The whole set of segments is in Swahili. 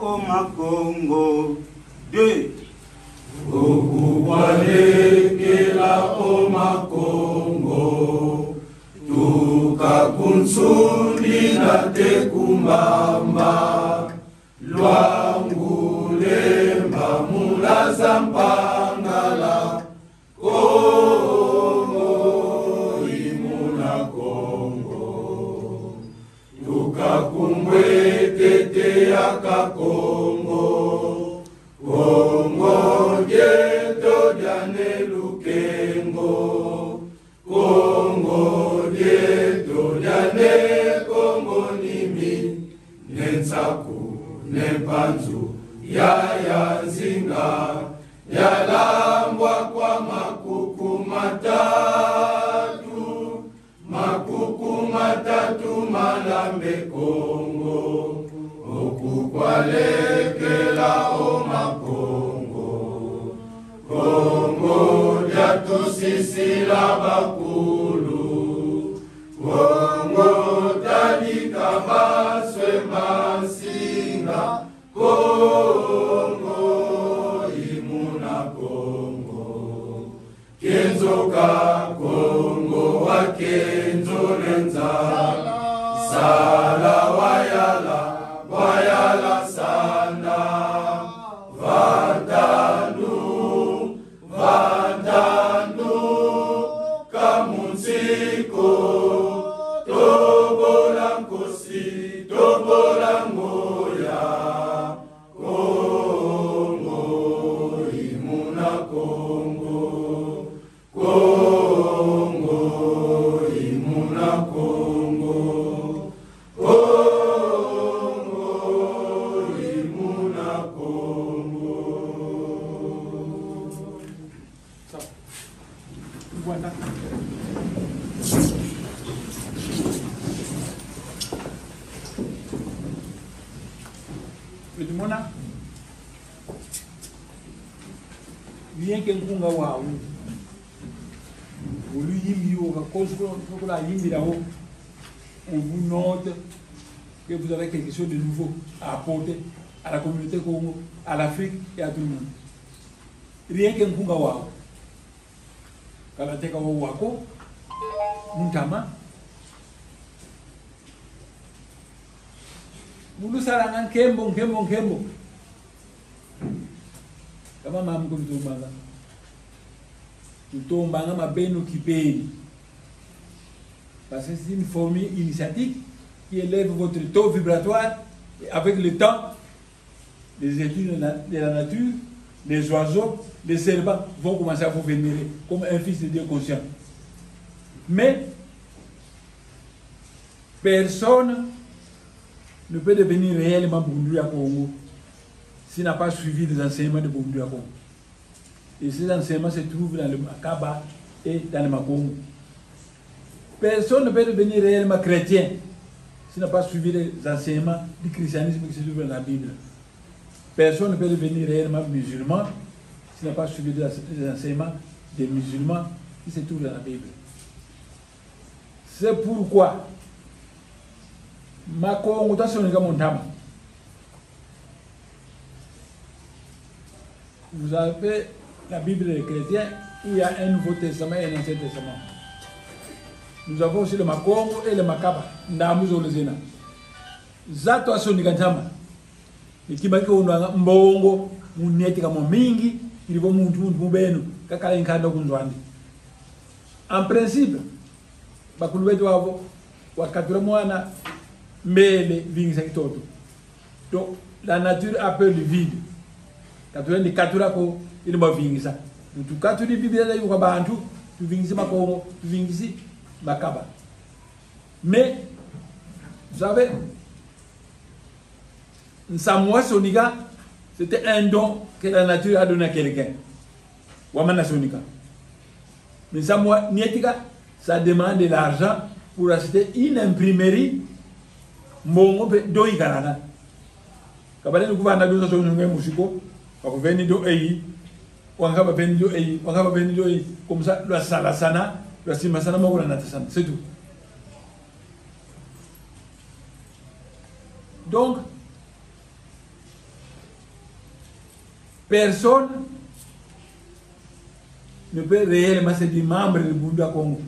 oma Congo. 2. Okukwalekela oma Congo. Tukakunsundi na tekumbamba. Lwangu lemba mulaza mpangala. Congo imuna Congo. Tukakumbwetete yaka Congo. Congo dieto diane lukengo. Congo dieto diane Congo nimi. Nensaku nempanzu ya nzinga. Yalambwa kwa makuku matatu malambe Congo. Okukwalekela oma Congo. Congo jatusisila bakulu. Congo talika baswe masinga. Congo imuna Congo. Kenzoka Congo wa kenzo lenza. Sala wayala sana. Vandandu kamunsiko. Tobola nkosi, tobola ngoya. Congo imuna Congo. Congo imuna Congo. Congo imuna Congo. Voilà. Mona bien que ngunga wa ou lui yimbi ou cause que la yimbi là-haut, on vous note que vous avez quelque chose de nouveau à apporter à la communauté Congo, à l'Afrique et à tout le monde. Rien que ngunga wa kalateka wako muntama mulu sarangan kembo kama mamu kutombanga mabeno kipeni parce que c'est une formule initiatique qui élève votre taux vibratoire et avec le temps les études de la nature, les oiseaux, les serpents vont commencer à vous vénérer comme un fils de Dieu conscient. Mais personne ne peut devenir réellement Bundu à Congo s'il n'a pas suivi les enseignements de Bundu à Congo. Et ces enseignements se trouvent dans le Makaba et dans le Makongo. Personne ne peut devenir réellement chrétien s'il n'a pas suivi les enseignements du christianisme qui se trouvent dans la Bible. Personne ne peut devenir réellement musulman s'il n'a pas suivi les enseignements des musulmans qui se trouvent dans la Bible. C'est pourquoi Makongo vous avez la Bible des chrétiens où il y a un Nouveau Testament et un Ancien Testament. Nous avons aussi le Makongo et le Makaba. Ndamuzolezena. Zato asonikanjama. Ikibaki unwanga mbongo muneti kama mingi ilivo muntu mubenu kakala inkanda kunzwandi. En principe bakulu wetu wavo wakatura mwana mbele vingisa kitoto. Donc la nature appelle le vide. Katura ni katura ko ili bavingisa. Tukaturi Biblia yuko kwa bantu tuvingisi Makongo, tuvingisi Makaba. Mais vous savez, Nsamwa Sonika, c'était un don que la nature a donné à quelqu'un. Wamana Sonika. Mais Nsamwa Nietika, ça demande de l'argent pour acheter une imprimerie. Mbongo doi garana. Kabale nukuvanda dosa sonunge musiko, wakuveni do eyi, wakaba veni do eyi, wakaba veni do eyi, comme ça, la salasana, la simasana mokula natasana, c'est tout. Donc, personne ne peut réellement se dire membre de Bunda Congo,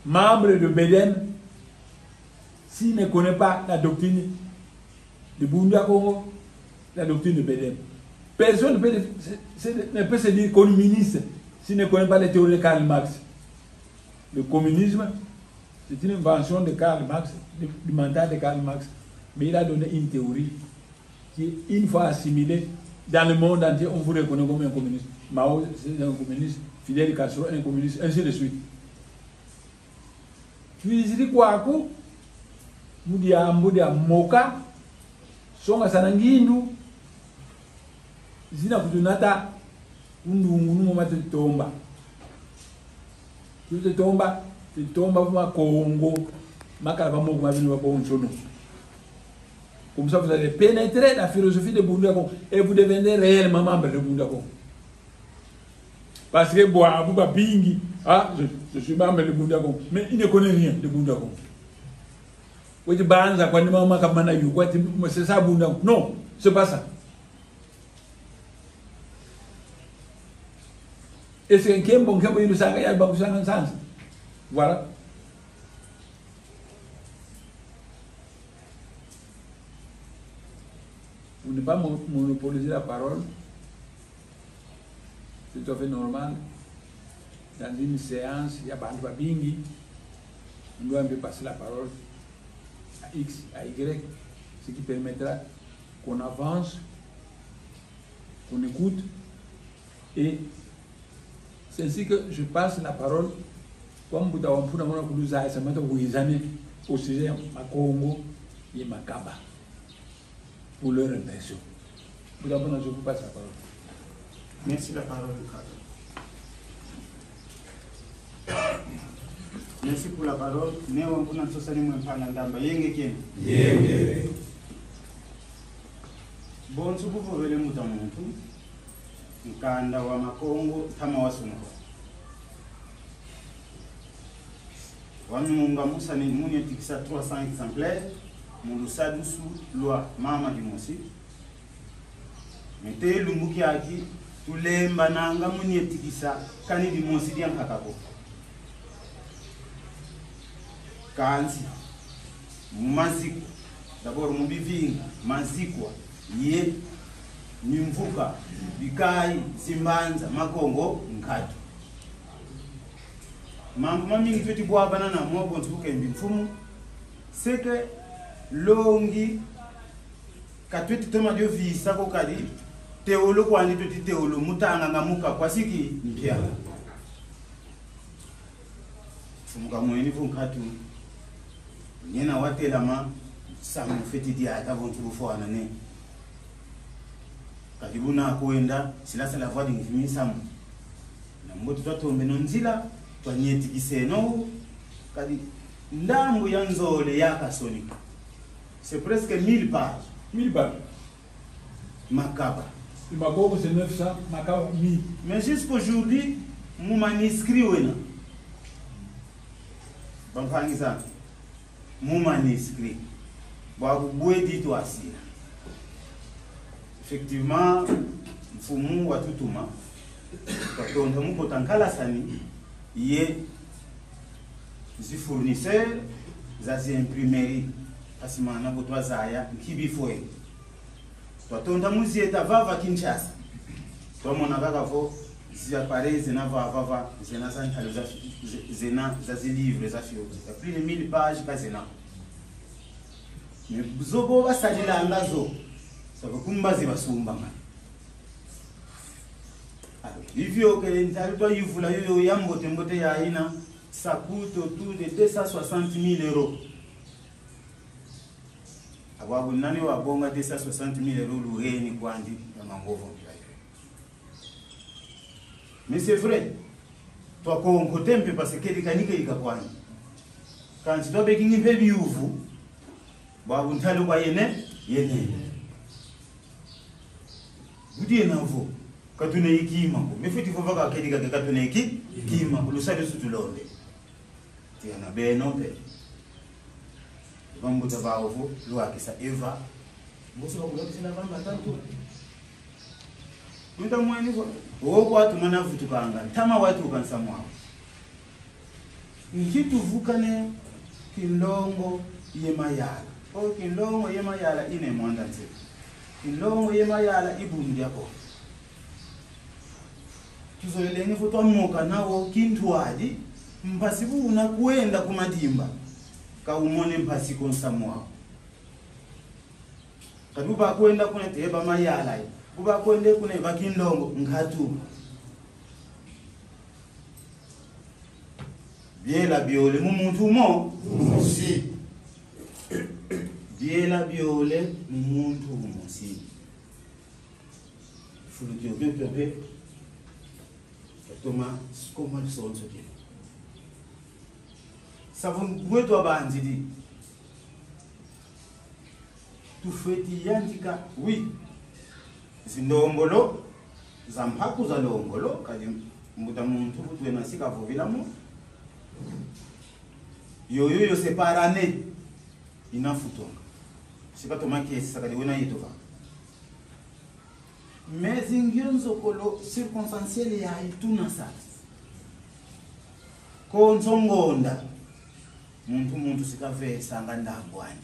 membre de Beden, s'il ne connaît pas la doctrine de Bunda Congo, la doctrine de Beden. Personne ne peut se dire communiste s'il ne connaît pas les théories de Karl Marx. Le communisme, c'est une invention de Karl Marx, du mental de Karl Marx. Mais il a donné une théorie qui, une fois assimilée, dans le monde entier, on vous reconnaît comme un communiste. Mao, c'est un communiste. Fidel Castro, un communiste, ainsi de suite. Puis, il dit quoi? Mudia Moka, Songa Sanangindu, Zina Kutunata, Undu Mate Tomba. Tu te tomba pour Congo, Makalamo, Mavino Bonchono. Comme ça, vous allez pénétrer la philosophie de Bunda Congo et vous devenez réellement membre de Bunda Congo. Parce que Boabouba Bingi, je suis membre de Bunda Congo, mais il ne connaît rien de Bunda Congo. Vous dites, c'est ça Bunda Congo. Non, c'est pas ça. Et c'est un Kembo qui a voilà. Vous ne pas monopoliser la parole. C'est tout à fait normal. Dans une séance, il y a Bandwa Bingi. On doit un peu passer la parole à X, à Y, ce qui permettra qu'on avance, qu'on écoute. Et c'est ainsi que je passe la parole comme vous avez pu nous au sujet de Congo et Makaba pour leur impression. Vous avez je vous passe la parole. Merci la parole. Merci pour la parole. Néo on a tous les mots par l'endamba. Yenge. Bon, si vous voulez le mutamuntu, Nkanda wa Makongo, Tamawasunko. Wamunga Moussa ni muni tikisa 300 exemplaires, Moussa Doussou, loi Mama Dimosi. Mete Lumbuki Aki, Tule Mbananga muni tikisa, Kani Dimosi Dian Hakako. Kansi, Mumaziku, d'abord Mubivinga, Mazikwa, Ye, Nimvuka, Bikai, Simbanza, Makongo, Nkatu. Mamma mingi tuti bwa banana mo bontuke mbifumu c'est que longi katwiti toma dio visa ko kadi teolo ko andi tuti teolo mutanga ngamuka kwa siki mpya fumuka mweni funkatu nyena watela ma samu feti dia ata bontu fo anane kadibuna koenda silasa la voix d'ingimi samu na mboto twatombe nonzila Tanyeti Kiseno, kadi ndambu yanzole yakasonika. C'est presque 1000 pages. 1000 pages. Makaba. Le Makobo c'est 900, Makaba 1000. Mais jusqu'aujourd'hui, mon manuscrit wena. Bamfangisa. Mon manuscrit. Babu bwedi to asira. Effectivement, mfumu watutuma. Katonda muko tankala sani. Yé, les fournisseurs, les imprimeries, parce que maintenant, vous avez qui bifoué. Toi, ton amusi est à Vava Kinshasa. Toi, mon avava, si appareil, zena vava, zena zena zazi livre, les affaires. Il y a plus de 1000 pages, pas zena. Mais Zobo va s'agir là, Angazo. Ça veut kumbazi va soumba. Hivyo que ntalitoa yuvula yoyo yambote mbote ya aina ça coûte autour de 260 000 euros. Ababu nani wa bonga 260 000 euros lureni kwandi ya mangovo mpya. Mais c'est vrai. Toi ko tempe parce que likanike likakwani. Quand tu dois begingi baby yuvu babu ntalo kwa yene. Budi na vo. Katune ikima ko mefiti fova ka kedi ka katune ikima ulusade sutulonde tiana beno pe bambu tabawo lo akisa eva muso ko lokisa na bamba tantu Mta mwani kwa woko watu manavutu kanga tama watu ukansamwao nkitu vukane kilongo yemayala o kilongo yemayala ine mwanda nse kilongo yemayala ibundi yako tuzoeleni futwa moka nawo kintuadi mpasibu unakuenda kumadimba kaumone mpasi konsamwao kaduba kuenda kuna teba mayala kuba kwende kuna bakindongo ngatu biela biole mumuntu mo musi biela biole mumuntu musi fuludio bebe toma como le son ce qui savon gweto abanzidi tu feti yandika oui zindombolo zampaku za longolo kadi muda muntu kutwe nasika vovila mo yo separane inafutonga sipa tomaki sakadi wena yitoka mais ingionzo kolo circonstanciel ya ituna sa konzongonda muntu sikave sanga ndangwani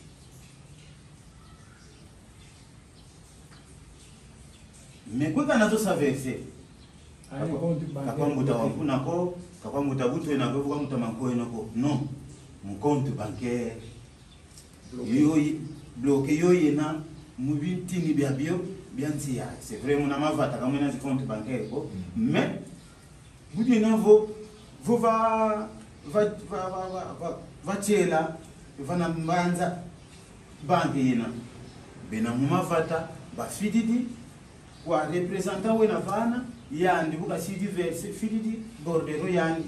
mekweka nazo saverse kakwambuta wakunako kakwambuta butu enako kakwambuta mankoenako non mon compte bancaire yoyi bloqué yoyi na mubintini bya bio bianti ya c'est vrai mon amavata kama na compte bancaire ko mais butu navo va tshela vana mbanza banki yena bena mumavata bafididi kwa representant wena vana yandi buka si diverse fididi bordero yandi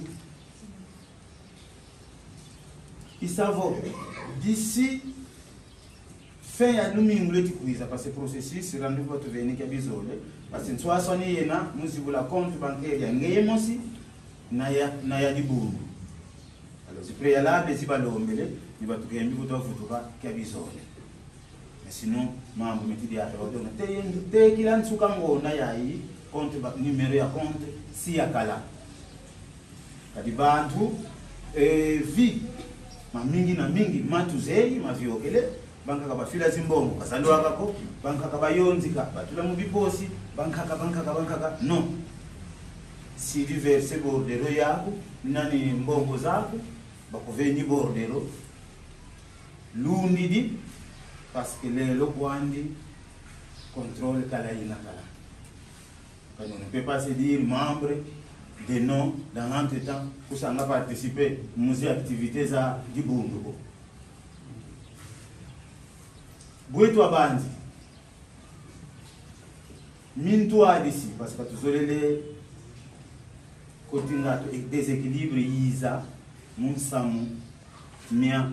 isavo d'ici fin ya domingo leti kuiza parce que processus rendu votre venir ki bizole parce que soit soni yena muzibula compte bancaire ya ngeyemosi na ya dibundu alors c'est préalable si balombele ni batukembi kutofutuka ki bizole mais sinon mambo metidi ya rodona te kila nsuka ngona yayi compte numéro ya compte si ya kala kadi bantu vi mamingi na mingi matuzei maviokele banka kabafila zimbongo kazalwa kako banka kabayonzika batula mu biposi banka no si diverse bordero yako nani mbongo zako bakuveni bordero lundi di parce que lelo kwandi contrôle kala ina kala quand on ne peut pas se dire membre de non dans l'entretemps pour s'en participer aux activités za dibundu bwetu abanzi mintu adisi parce que tuzolele kotingato déséquilibre yiza munsamu mia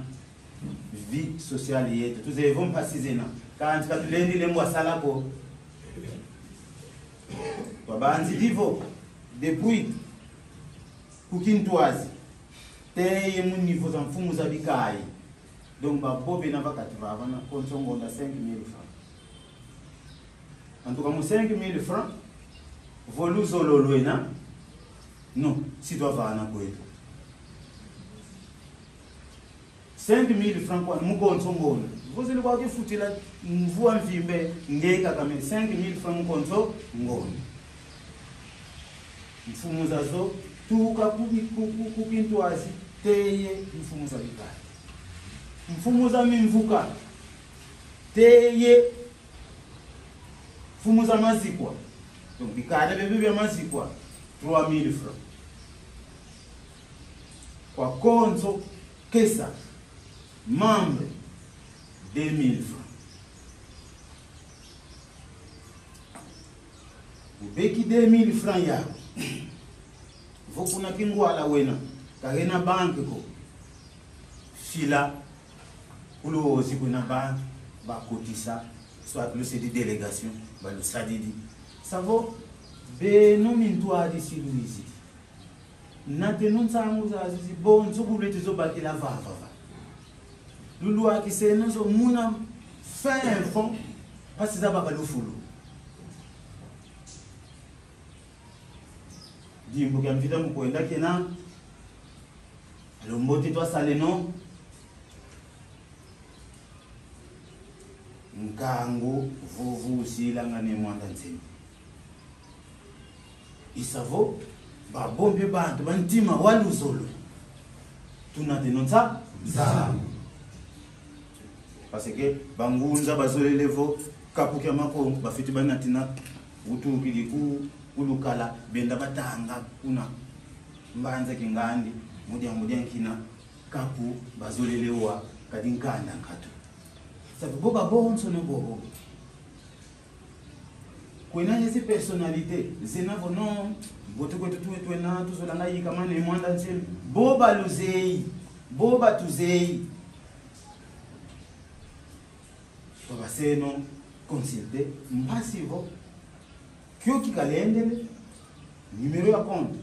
vie sociale yetu tuzevons pasizena quand katulendi lemwa salako babanzi divo depuis kukintoise teye mu niveau za mfumu za bikai donc babobe na vakati vava na kontsongonda 5 000 francs en tout cas mu 5 000 francs voluzo lolwena non si doit vana kwetu 5 000 francs kwa mu kontsongonda vous allez voir que futila mvua mvimbe ngeka kama 5 000 francs mu konso ngoni mfumu zazo tuka kukintoise teye mfumu za bikai mfumu za mimvuka teye mfumu za mazikwa donc bikada bebe bya mazikwa 3000 francs kwa konzo kesa membre 2000 francs ubeki 2000 francs yako vokuna kingwala wena kagena banki ko fila kulozi kuna banki bakotisa soit le c'est des délégations ba le sadidi ça vaut beno mintu adisi luizi nate nonsangu zazi bonzo kubletu zo bakila vava lulu akiseno zo muna fin fond parce za bakalufulu dimbo kya mvita mkwenda kena lomboti twa saleno nkangu vuvu silanga ne mwanda ntsemi isavo babombe bantu bantima waluzolo tunadenonsa nzambe parce que bangunza bazolelevo kapukia makongo bafiti banatina utukili kulukala benda batanga kuna mbanza kingandi mudia nkina kapu bazolelewa kadi nkanda nkatu sababu boka bonso ne bobo kwena yesi personnalité zenavo non bote kwetu tuwe na tuzolanga yika mane mwanda nsemi boba luzei boba tuzei baba seno consulter mpassivo kyo kikalendele numéro ya compte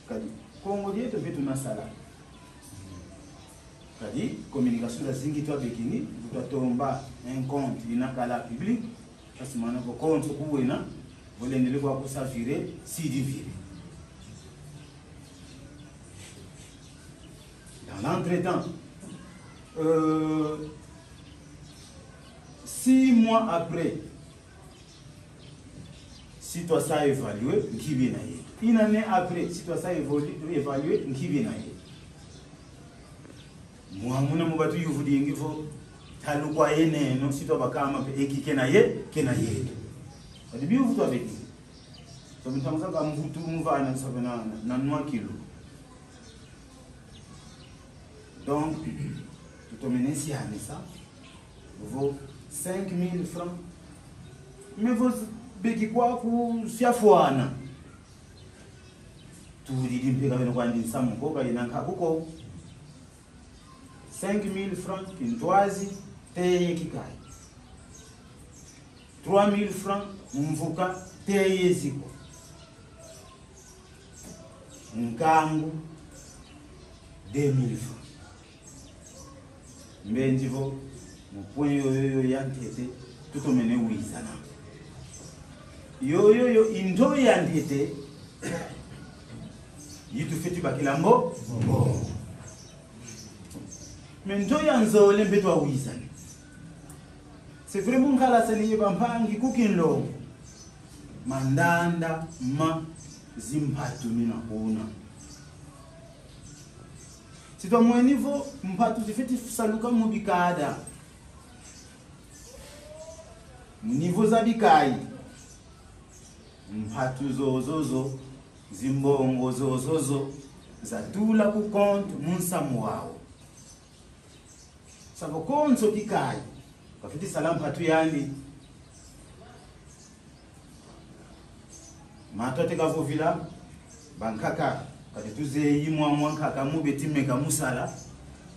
kadi kongo dieto vitu na sala kadi communication za zingi to bekini tutatomba un compte inakala public parce mana ko compte kuwena volendele kwa kusafire si divire dans l'entretemps 6 mois après, si toi ça évalué, qui vient ailleurs. Une année après, si toi ça évalué, qui vient ailleurs. Moi, mon amour, tu vous dis qu'il faut talukwa ene, non si toi bakama pe eki kenaye. Au début, vous toi avec nous. Ça me semble comme vous tout nous va na noix kilo. Donc, tout au mené si ça vaut 5 000 francs. Mais vous beki kwa ku siafuana. Tu dis mpeka beno kwa ndinsa mkoka inanka kuko 5 000 francs kintwazi teye kikai. 3 000 francs mvuka teye ziko. Nkangu 2 000 francs. Mbenjivo point yo yantete tout omene wizana yo indo yantete yitu feti bakilambo mais ndo yanzole mbetwa wizana c'est vraiment ngala sali bampangi kukinlo mandanda ma zimpatu mina kuna si toi mon niveau mpatu zifeti saluka mubikada niveau za bikai mpatu zozozo zimbongo zozozo zatula ku compte munsamu wao sabo konso bikai kafiti salamu hatu yani matote kavovila bankaka kati tuze yimwa mwankaka mubetime kamusala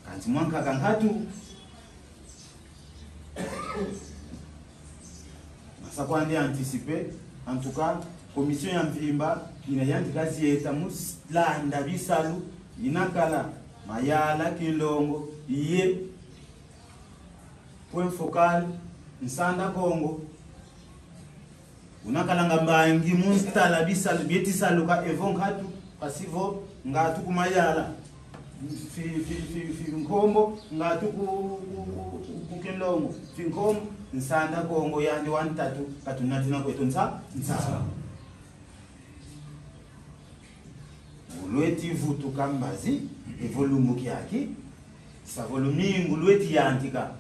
kanti mwankaka nkatu ça quoi on anticiper en tout cas commission ya mvimba inayandika zieta muslanda bisalu inakala mayala kilongo iye point focal nsanda Kongo unakala ngambangi munstala bisalu bieti saluka evon hatu pasivo ngatu kumayala fi nkombo ngatu ku kilongo fi nkombo nsanda Kongo yandi 1-3 katunatina kwetu nsa ulweti vutu kambazi evolumu kyaki sa volumingu lweti yantika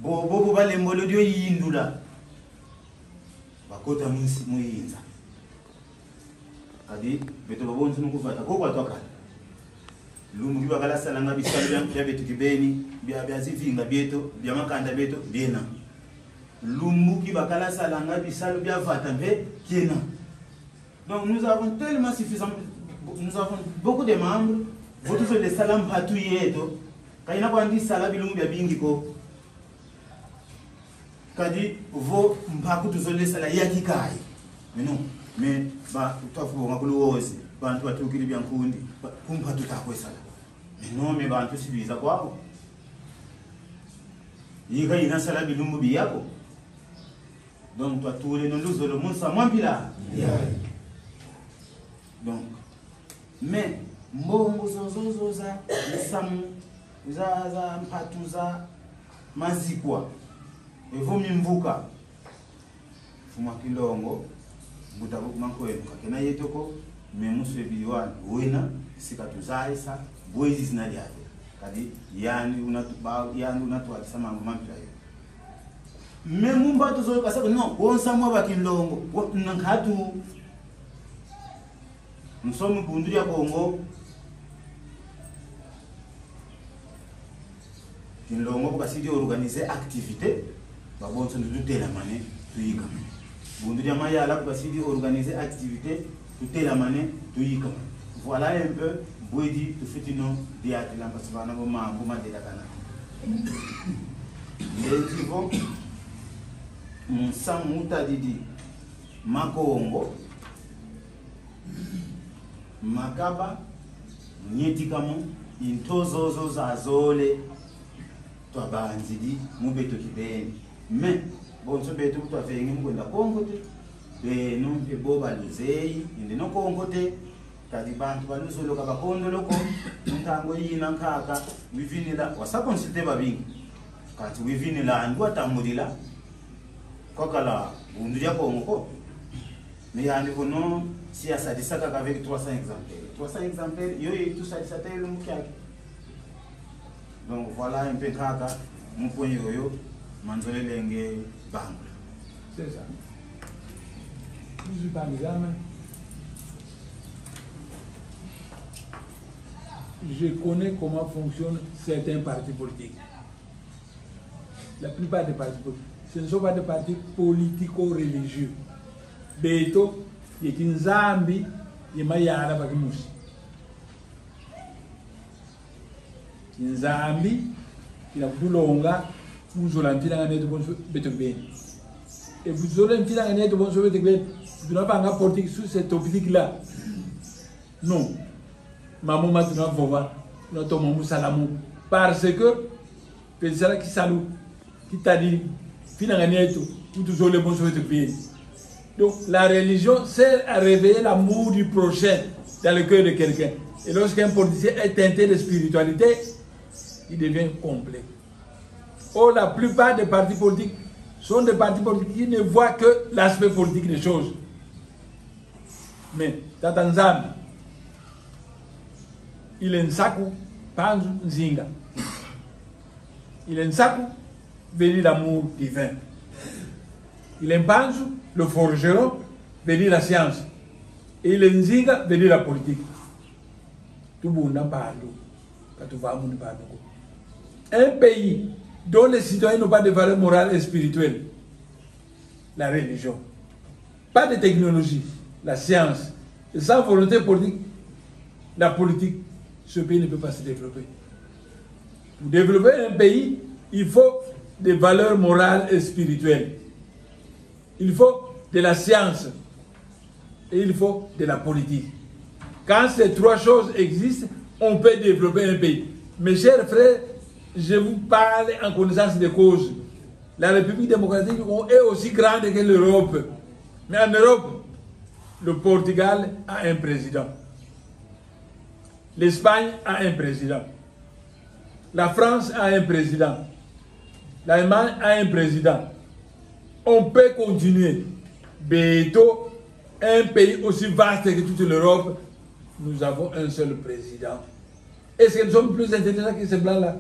bobo balembolo dio yindula bakota munsi muyinza kadi beto babonzi nukuvata ko kwatwakala lumu kiba kala salanga bisalu bya betu kibeni bya zivinga bieto bya makanda beto biena lumu kiba kala salanga bisalu bya vata be kiena. Donc nous avons tellement suffisant, nous avons beaucoup de membres vous tous les salam patu yeto kaina kwa ndi sala bilungu bya bingi ko kadi vo mpaku tuzole sala yakikai non mais ba utafu ngakuluozi bantu batukili byankundi kumpa tutakwesala non mais bantu sibiza kwako yiga ina sala bilumbu biyako donc toi tous les nonduzo le musa mwampila Mais mbongo zozozo za samu za mpatu za mazikwa evumi mvuka fuma kilongo butabu mankwenu kakena yetoko memuswe biliwani wena sikatuzaisa boizi zinaliate kadi yani unatualisa mambo mampya yo memumba tuzo kasaba no wonsa mwa kilongo nankatu nsomu bundu ya Kongo kilongo bakasidi organiser activité babonso ndutela mane tuyika bundu ya mayala bakasidi organiser activité tutela mane tuyika. Voilà un peu boidi tu fitino diati lampasbana bo mambo madela kana letivo samuta didi makongo makaba nyetikamo intozozo zazole twabanzidi mubeto kibeni me bonso beto twafengi mukwenda Kongo te beno eboba luzeyi inde no Kongo te kadi bantu baluzoloka bakondo loko ntango yina nkaka wivinila wasa consulter babingi kati wivinila andu atamulila kokala bundu ya Kongo ko mais yani kono si a sadisa kaka avec 300 exemplaires 300 exemplaires yo et tout ça ça tele mukiaki. Donc voilà un peu kaka muponyo yo manzole lenge bangu. C'est ça. Je suis pas l'examen. Je connais comment fonctionnent certains partis politiques. La plupart des partis politiques, ce ne sont pas des partis politico-religieux. Beto, il est une zambi, il est un bagimusi. Une zambi, il a beaucoup longa, vous avez un de bon beto bien. Et vous avez un de bon beto bien. Vous n'avez pas un politique sur cette optique-là. Non. Maman m'a donné un vova, notre maman salamou. Parce que, c'est ça qui salue, qui t'a dit, finalement, tout le bon sur pays. Donc, la religion sert à réveiller l'amour du prochain dans le cœur de quelqu'un. Et lorsqu'un politicien est teinté de spiritualité, il devient complet. Or, la plupart des partis politiques sont des partis politiques qui ne voient que l'aspect politique des choses. Mais, dans Tanzanie, il est un saku, panzu, nzinga. Il est un saku, béni l'amour divin. Il est un panzu, le forgeron, béni la science. Et il est un nzinga, béni la politique. Tout le monde en parle. Un pays dont les citoyens n'ont pas de valeur morale et spirituelle, la religion, pas de technologie, la science, et sans volonté politique, la politique, ce pays ne peut pas se développer. Pour développer un pays, il faut des valeurs morales et spirituelles. Il faut de la science et il faut de la politique. Quand ces trois choses existent, on peut développer un pays. Mes chers frères, je vous parle en connaissance de cause. La République démocratique est aussi grande que l'Europe. Mais en Europe, le Portugal a un président. L'Espagne a un président. La France a un président. L'Allemagne a un président. On peut continuer. Bientôt, un pays aussi vaste que toute l'Europe, nous avons un seul président. Est-ce que nous sommes plus intelligents que ces blancs-là?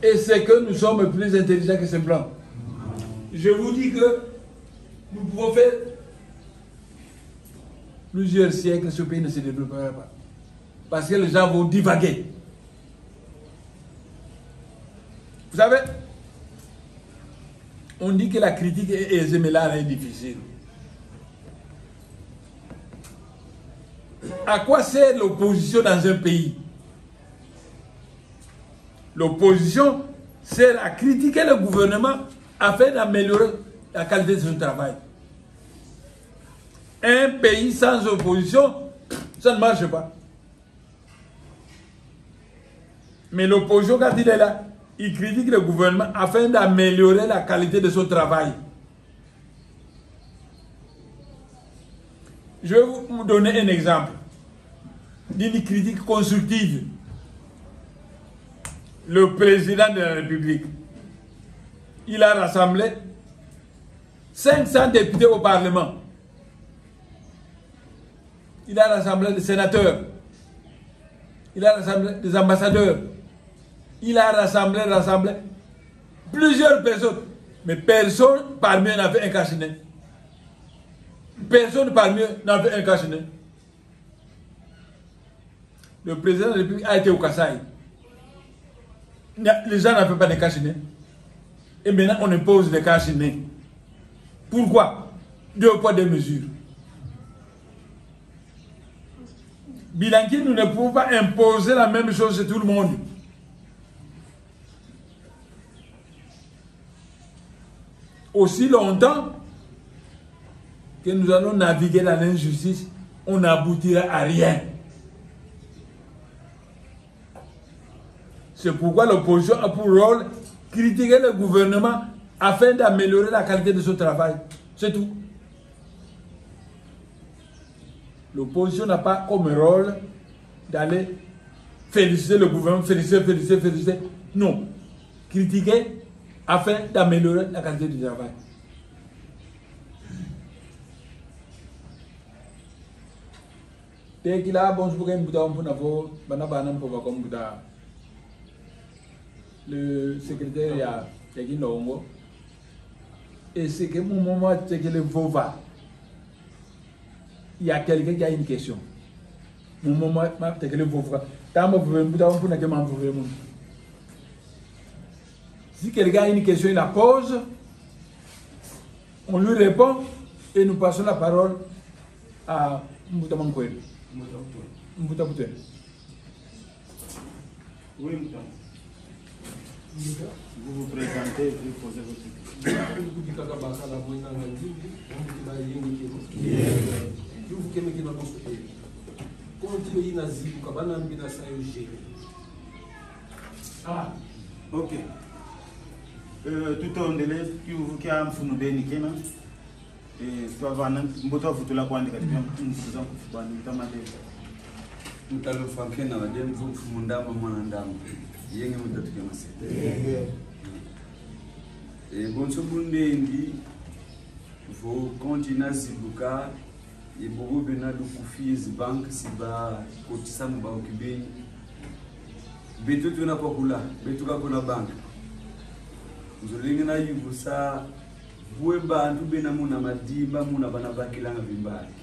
Est-ce que nous sommes plus intelligents que ces blancs? Je vous dis que nous pouvons faire plusieurs siècles, ce pays ne se développera pas. Parce que les gens vont divaguer. Vous savez, on dit que la critique est aisée, mais là, elle est difficile. À quoi sert l'opposition dans un pays? L'opposition sert à critiquer le gouvernement afin d'améliorer la qualité de son travail. Un pays sans opposition, ça ne marche pas. Mais l'opposition, quand il est là, il critique le gouvernement afin d'améliorer la qualité de son travail. Je vais vous donner un exemple d'une critique constructive. Le président de la République, il a rassemblé 500 députés au Parlement. Il a rassemblé des sénateurs. Il a rassemblé des ambassadeurs. Il a rassemblé plusieurs personnes. Mais personne parmi eux n'avait un cache-nez. Personne parmi eux n'avait un cache-nez. Le président de la République a été au Kasaï. Les gens n'avaient pas de cache-nez. Et maintenant, on impose des cache-nez. Pourquoi? 2 poids, 2 mesures. Bilanqui, nous ne pouvons pas imposer la même chose à tout le monde. Aussi longtemps que nous allons naviguer dans l'injustice, on n'aboutira à rien. C'est pourquoi l'opposition a pour rôle critiquer le gouvernement afin d'améliorer la qualité de son travail. C'est tout. L'opposition n'a pas comme rôle d'aller féliciter le gouvernement, féliciter. Non. Critiquer afin d'améliorer la qualité du travail. Dès qu'il a bon, je le secrétaire y a Longo et c'est que mon moment c'est que le Vova il y a quelqu'un qui a une question mon moment c'est que le Vova si quelqu'un a une question il la pose on lui répond et nous passons la parole à Mbouta Mankwele. Mbouta Bouté. Oui, Mbouta. Vous vous présentez et vous posez votre Ah, ok. Tout on délai, qui a un fou nous béni, et toi, Mbouta, vous te la pointe, Mutalo fankena wadem mundama mwanandama yenge mutatuke masete bonso bundengi vo kontina zibuka ibobo benadu kufiz bank siba kotisa mbanki beni betu tuna kokula betu ka kona bank nzolinga na yubusa buwe bantu bena muna madimba muna bana bakilanga bimbali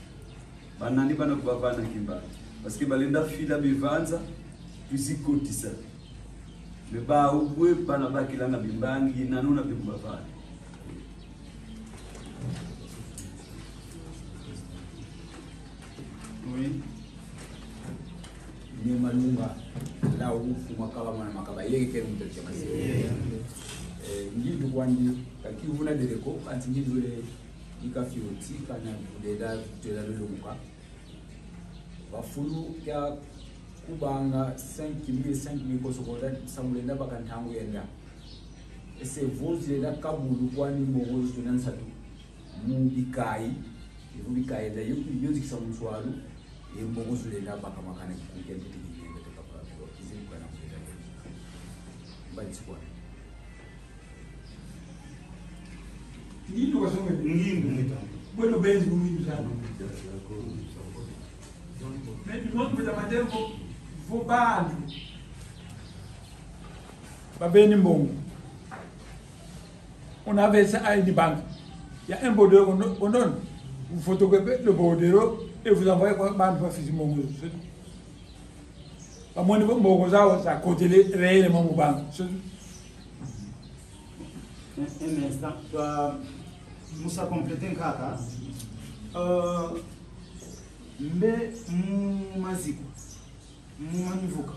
banani bana kubabana kimbali parce que balenda fila bivanza bizikotisa me ba ubwe bana bakilanga bimbangi nanuna bibubafana oui ni malunga la ufu makaba mwana makaba yeke kero mutete masi ngidu kwandi kakivuna dereko anti ngidule ikafioti kana deda deda lumuka bafulu ya kubanga 5,000 kosokola samulenda bakantangu yenda ese vozi la kabulu kwani mogozo tunansatu mubikai ibubikai da yozi kisamuswalu mogozo lenda bakamakana kikukende tikigende tekapala izini kwa na kuleta batsikwa Ngindo wasonga ngindo bueno benzi kumindu sana mais nós podemos ter vobado babeni mbongo on avait ça à une banque il y a un bordereau on donne vous photocopiez le bordereau et vous envoyez quoi bande pas physiquement à mon niveau mbongo ça côté réellement au banque un instant Moussa compléter kaka mbe maziko manivuka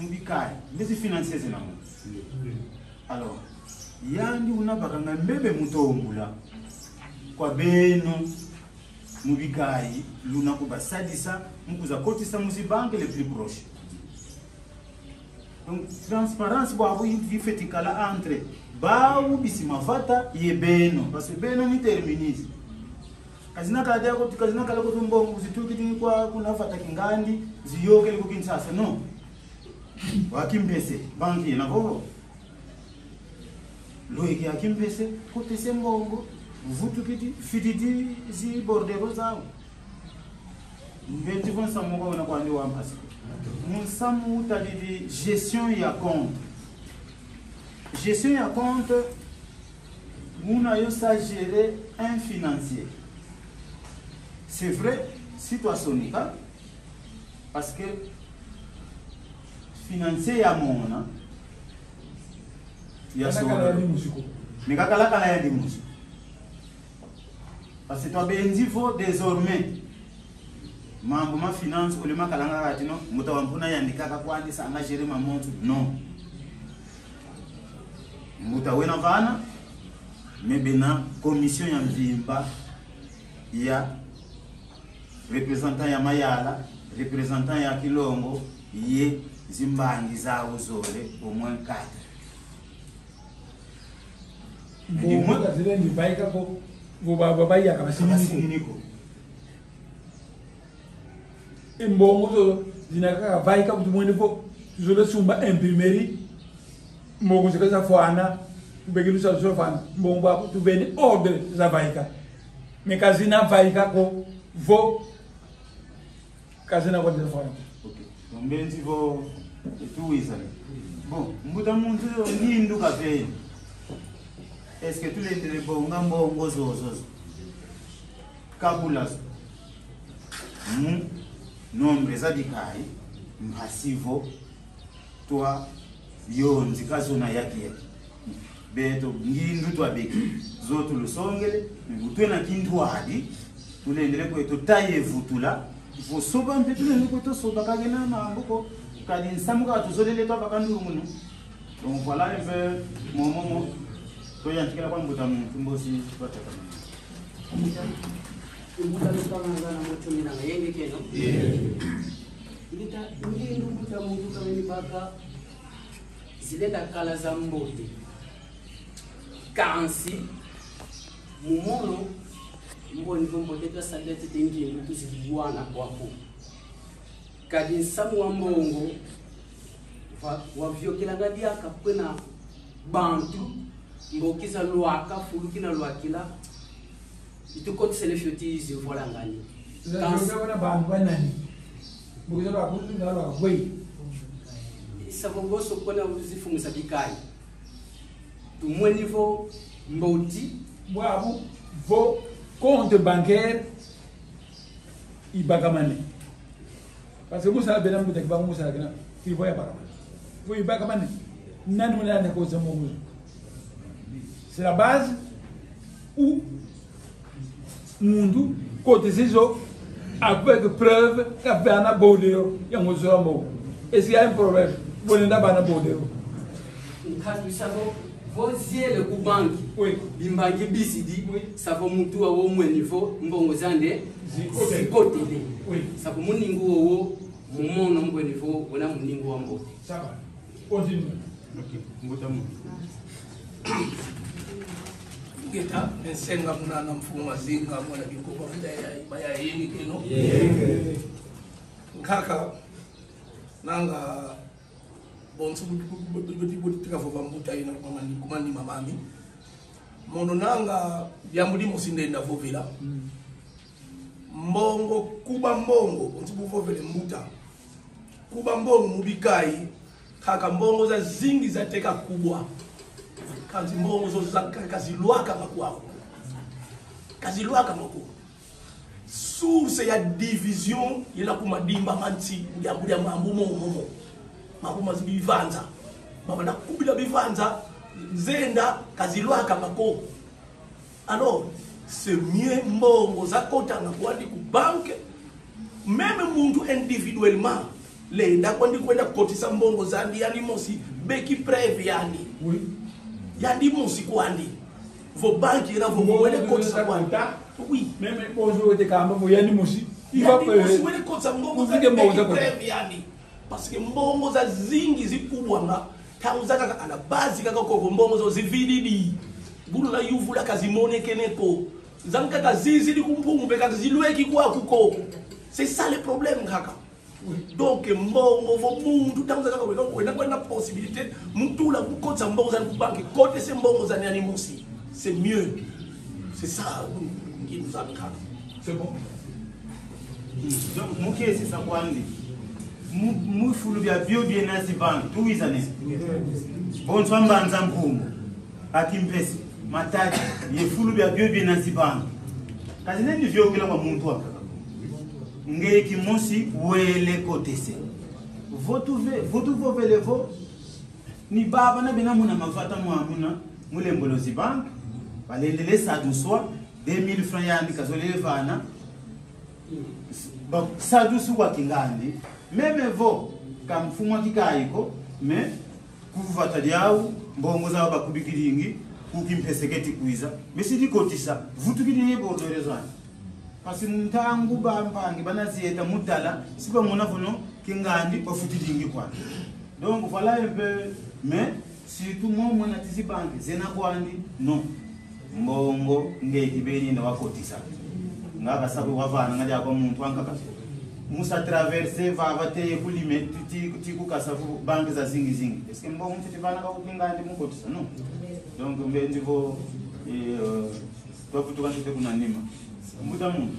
mbikai mbezi financer zinango alors yandi unabakanga mbebe mutombula kwa beno mubikai luna kubasadisa mukuza kotisa muzibanke les plus proches donc transparence bwabo yifetikala entre bawu bisimafata ye beno parce que beno ni terminise kazina kala yako kazina kala ko mbongo zitukiti kwa kunafata kingandi ziyoke liko Kinshasa no wakimpese banki na bobo loiki akimpese ko pese mbongo vutukiti fititi zi bordero zao ngenti von samongo na kwandi wa mpasi mun samu tadidi gestion ya compte. Gestion ya compte, nous avons à gérer un financier. C'est vrai, si toi sonika, parce que financier ya mona, il y a ce mais quand la kala ya di musique. Parce que toi bendivo désormais mambo ma finance ulema kalanga katino mutawampuna yandikaka kwandisa anga gérer ma montre non. Mutawena vana mebena commission ya mvimba ya representant ya Mayala, representant ya Kilongo ye zimbangi zao zole au moins 4. Mbongo kazile ni baika ko baba ya kabasiniko. Mbongo zo zinaka baika kutumwende ko zole sumba imprimerie. Mbongo zikaza fwana begilu sa sofana mbongo ba tu bene ordre za vaika me kazina vaika ko vo kazina kwa de fwana okay mbenzi vo tuiza bon mbuta muntu ni nduka pe est-ce que tu l'entends bonga mbongo zozo kabulas nombre za dikai mhasivo toi yo nzikazona yake beto ngindu twabeki zotu lusongele ngutwe na kintu hadi tulendele kwetu taye vutula fo soba mpetule ni kwetu soba kagena mambuko kadi nsamuka tuzolele to bakandu muno donc voilà un peu mon moment to yantikela kwa mbuta muntu mbosi twataka mbuta lutanga na moto mina yenge keno ngita ngindu mbuta muntu kameni baka zileta kala za mbote kansi mumono mboni mbote kwa salete tengi mtu zibuana kwako kadi nsamu wa mbongo wa vyokela ngadia kakwena bantu mbokiza lwaka fulukina lwakila itukote selefiotizi vola ngani kansi wana bantu banani mbokiza lwaka lwaka wei savongoso kona uzifumu sabikai tumwe niveau mboti bwabu vo compte bancaire ibagamane parce que musa bena mbuta kiba musa gina kibo ya bagamane vo ibagamane nani mwana ne ko zamu c'est la base où mundu côté ciseaux avec preuve qu'a bana bodeo ya muzombo est-ce qu'il y a un problème bonenda bana bodeo nkazi savo voziele ku banki oui bimbangi bisidi savo muntu wo mwe niveau mbongo zande zikotele oui savo muningu wo mumono mwe niveau wona muningu wa mbote ça va continue okay mbuta mu Geta ensenga muna na mfuma zinga mwana bikoba mdaya baya yini keno nkaka nanga bonsu buti tika fo bambuta ina kumani mamami mono nanga byamulimo sindenda vovela mbongo kuba mbongo bonsu buvovele mbuta kuba mbongo mubikai kaka mbongo za zingi za teka kubwa kazi mbongo zo za kazi lwaka makwako kazi lwaka mako source ya division yela kumadimba manti ya mambo momo mambo mazibivanza mama nakubila bivanza zenda kazi lwaka mako alors c'est mieux mbongo za kotanga kwandi ku banque même muntu individuellement lenda kwandi kwenda kotisa mbongo za ndi yani mosi beki preve yani oui yandi mosi kwandi vo banki na vo wele kotisa kwandi oui même bonjour te kamba vo yani mosi il va que wele kotisa mbongo za beki preve yani parce que mbongo za zingi zikubwa nga tauza kaka ana bazi kaka ko mbongo zo zivididi bulu la yuvu la kazimone keneko zanka kazizi likumpungu kazilweki kwa kuko. C'est ça le problème kaka. Donc mbongo vo mundu tanza kaka wena possibilité mtu la kukotsa mbongo za kubanki kote se mbongo za nani musi. C'est mieux. C'est ça qui nous a kaka. C'est bon. Donc muke c'est ça kwandi. Mu fulu bya bio bien nazi bank tuizane. Bon swamba nzampungu. Akimpesi matati ye fulu bya bio bien nazi bank. Kazi nini vyo kila kwa muntu hapa. Ngeki kimosi wele kotese. Votu vele vo ni baba na bena muna mafata muamuna mule mbolozi bank. Balendele sadu swa 2000 francs yandi kazolele vana. Ba sadu suwa kingandi. Meme vo kamfumwa kikaiko me kuvata diau mbongo za bakubikiringi kukimpeseketi kuiza. Mesidi kotisa vutu kidi bordorezana. Parce ntangu bambangi banazieta mutala siba mona vono kingandi bafutilingi kwa. Donc voilà un peu mais si tout le monde mona tisi banki zena kwandi non. Mbongo ngeki beni na wakotisa. Ngaka sabu wavana ngaja kwa muntu ankaka. Musa traverser va bateye kulime titi kukasavu banki za zingi. Est-ce que mbongo titi bana ka kingandi mukotisa non. Donc mbendi vo bafutuka tete kuna nima. Muda mu.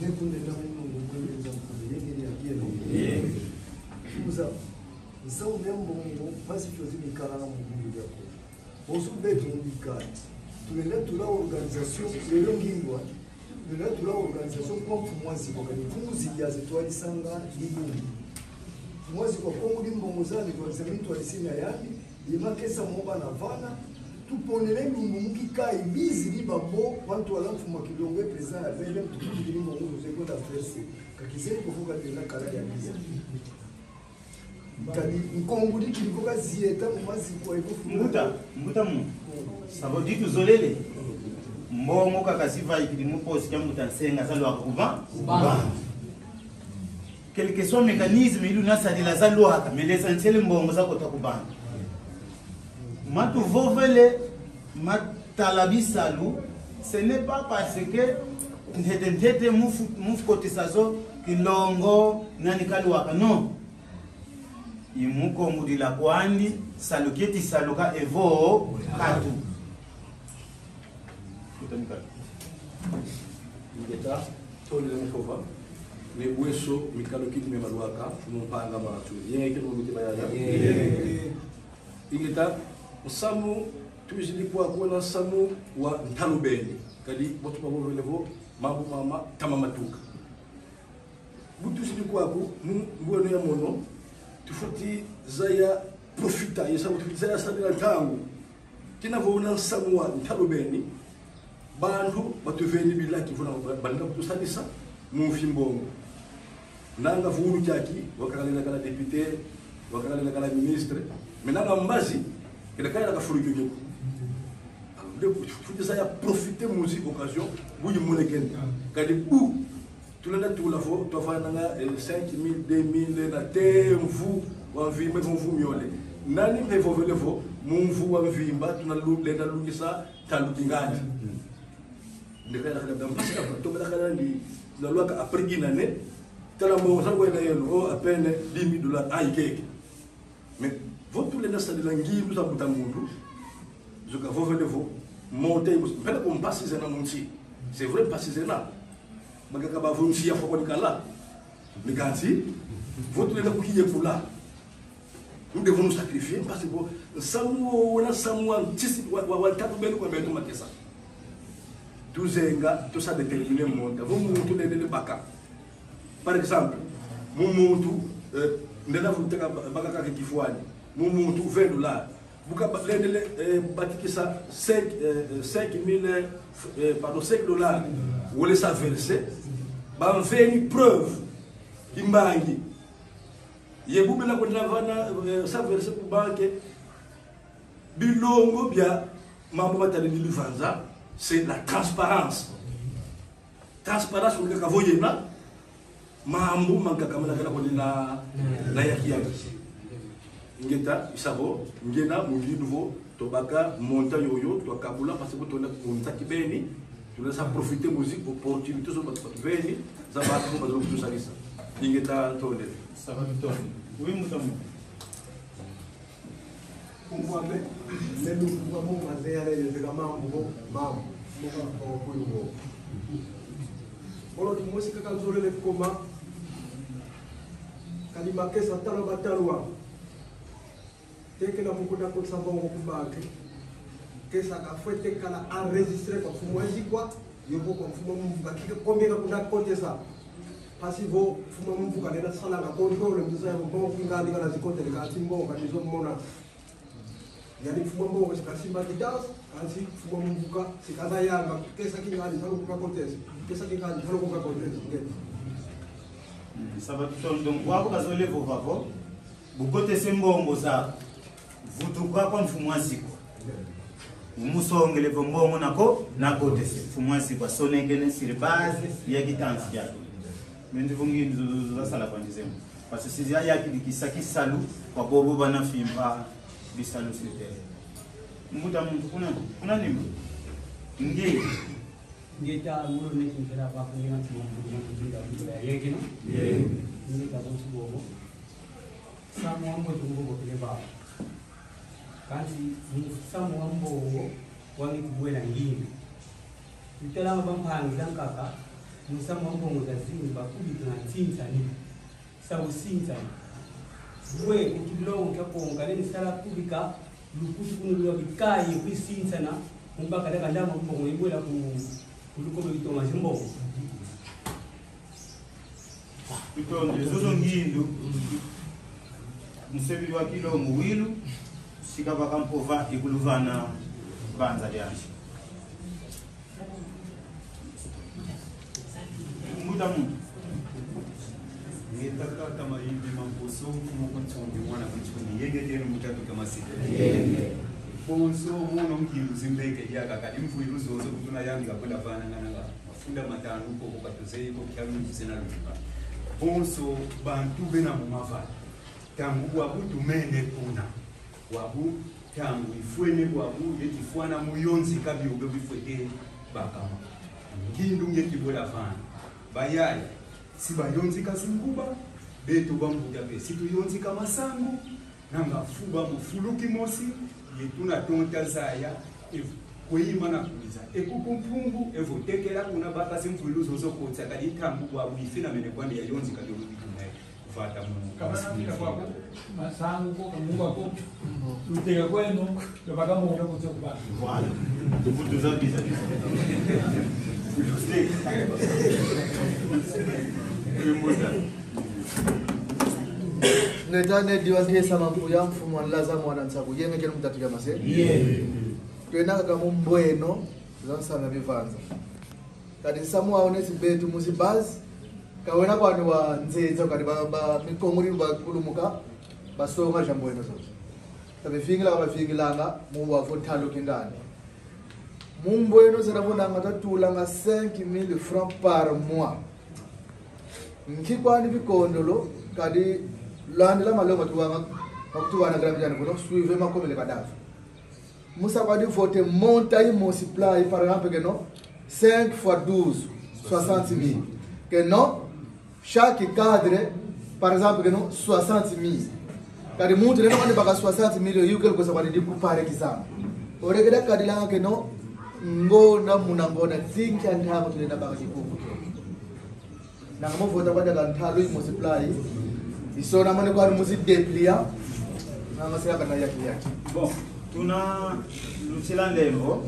Nekunde na mungu kweleza mkubiyengeri ya kielo. Uza. Nsa umembo basi chozi mikala na mungu yako. Osu betu mbikali. Tulenda tula organisation lelo ngingwa. Tulenda tula organisation kwa mwazi kwa mfuzi ya zetwali sanga libungu. Mwazi kwa kongo limbongo zani kwa semento alisina yani. Yemakesa moba na vana. Tuponele mungu mukikai bizi libabo wantu walanfu makilongwe pesa ya vele mtukili mungu zekwenda verse kakizeni kuvuka tena kala ya bizi kadi nkongu dikilikoka zieta mumazi kwa iko muta mu sabodi tuzolele mbongo kakasiva ikilimu posi kya mutansenga salo akuba quel que soit mécanisme ilu nasalila salo aka melesa ntele mbongo zako takubana. Matu vovele matalabisalu, ce n'est pas parce que ntete muf kotisazo kilongo nani kaluaka non. Imuko mudila kwandi saluketi saluka evo katu. Ngeta tole mkova ne weso mikalokiti memaluaka mumpanga matu yeke mugiti bayaya. Ingeta samu tuzilikuwa kuona samu wa ntalubeni kadi botu babo levo mabu mama kama matuka butu zilikuwa ku ngono ya mono tufuti zaya profita yesa tufuti zaya sabira tangu kina vona samu wa ntalubeni bantu batuveni bilaki vona banda kusadisa mu fimbongo nanga vuru jaki wakalela kala député wakalela kala ministre menanga mbazi kila kaya la furu jojo de futi ça ya profiter muzi occasion buyi moneken kadi bu tulenda tula fo to fa nanga 5000 2000 na temvu wa vimba mvu miole nani pe vo vele vo mvu wa vimba tunalu lenda lungisa talu kingani ndeka la kala mbasa to bela kala ndi na lwaka après inane tala mo sango na yelo o à peine $10,000 ay keke mais votre les nasali langi nous abuta mundu zoka vovele vo monter pela comme passer na monti c'est vrai passer na magaka ba vonchi ya foko nikala mikanti votre les nakukiye kula nous devons nous sacrifier parce que samu wana samu antisi wa tatu belo kwa beto makesa tuzenga to sa déterminer monde vo muntu le baka par exemple mumuntu ndela vutaka baka kifuani mumuntu $20 buka lendele batikisa 5,000 pardon $5 wole sa verser ba veni preuve imbangi yebubela ko ndavana sa verser ku banque bilongo bya mambo batali livanza c'est la transparence ko kavoyena mambo mangakamana kana ko na yakiya ngeta isabo ngena mu nouveau tobaka monta yoyo to kabula parce que to na monta kibeni to sa profiter musique opportunité so bat beni za ba ko ba do salisa ingeta to le ça va tout oui mutamu kumwambe nenu kwa Mungu azeyalele zika mambo mambo Mungu kuyo olo tumusika kanzolele koma kalima kesa talo batalwa tekela mukuda ko sambongo kubake kesa ka fwete kala enregistrer kwa fumwaji kwa yobo kwa mfumo mvuka kike kombeka kuda kotesa pasivo fuma mvuka nena sala na control mzaya mbongo kingali kana zikote ka timbongo kanizo mona yani mfumo mbongo sikasimba kitas kasi mfumo mvuka sikaza yanga kesa kingali talo kuka kotesa kesa kingali talo kuka kotesa ça va tout donc wako kazole vovavo bukote sembongo za vutuka kwa mfumwaziko umusongele vombongo nako tese mfumwaziko sonengene sur base ya gitansi yako mendi vungi za sala kwa ndizemo parce que si ya kidikisa kisalu kwa bobo bana fimba bisalu site muda muntu kuna nima ngi ngeta mulo ne kintera ba ko ngina tuma kuzinga kuzinga yeke no ngeta ko subobo samu ambo tungo kile ba kanzi samu ambo wangi kubuela ngini itela bampangi dankaka musamu ambo ngazini ba kubi tunatsinza ni sawu sinza we kutilo ngako ngale sala kubika lukutu kunulwa bikai kwisinza na mbaka daga ndama mbongo ibwela kuliko bitoma zimbongo itondo zozo ngindu musebili wa kilongo wilu sikaba kampova ikuluvana banza lyanje muda mu ngetaka kama hivi mamboso kumukunchonge mwana kunchoni yegetero mutatu kama sita bonso muno mkindu zimbeke yaka kadi mfuiru zozo kutuna yangi kakwenda fana ngana mafunda matanu uko katozei ko kyamu zina lumba bonso bantu bena mumava tangu wabutu mende kuna wabu tangu ifwene wabu yetifwana muyonzi kabi ube bifwete bakama ngindu ngetibola fana bayaya sibayonzi kasimbuba betu bambuja be situyonzi kama sangu nanga fuba mufuluki mosi yetuna tonta zaya kweyima na kuliza ekukumpungu evotekela kuna baka simfuilu zozo kotsa kadi tambu kwa wifina mene kwandi yayonzi kadi obitume kufata mu kama simira kwako masangu ko kamunga ko utega kwenu lobaka mu ko kutsa kubana voilà tuvutu za biza netane diwange sama kuya mfumo laza mwana nsaku yenge kenu mtatuja mase twena kama mbweno zansanga bivanza kadi samu aonesi betu musibazi kawena kwani wa nzenza kadi ba mikonguri ba kulumuka basonga jambweno zozo tabefingilanga mu wavotalo kingani mumbweno zirabona ngatatula nga 5000 francs par mois nkikwani bikondolo kadi landela malonga tuwana grabijana kono suivre makomele kadafa musa kwadi vote monta y multiply par exemple que non 5 fois 12 60 000 que non chaque cadre par exemple que non 60 000 kadi muntu leno kwani baka 60 000 yukel ko sakwadi dikupare kisama oregeda kadi langa que non ngona munangona thinki antama tulenda baka kikuku na kama vota kwa daga ntalo y multiply isona mane kwa musi deplia na masaya kana yaki bon tuna luchila lembo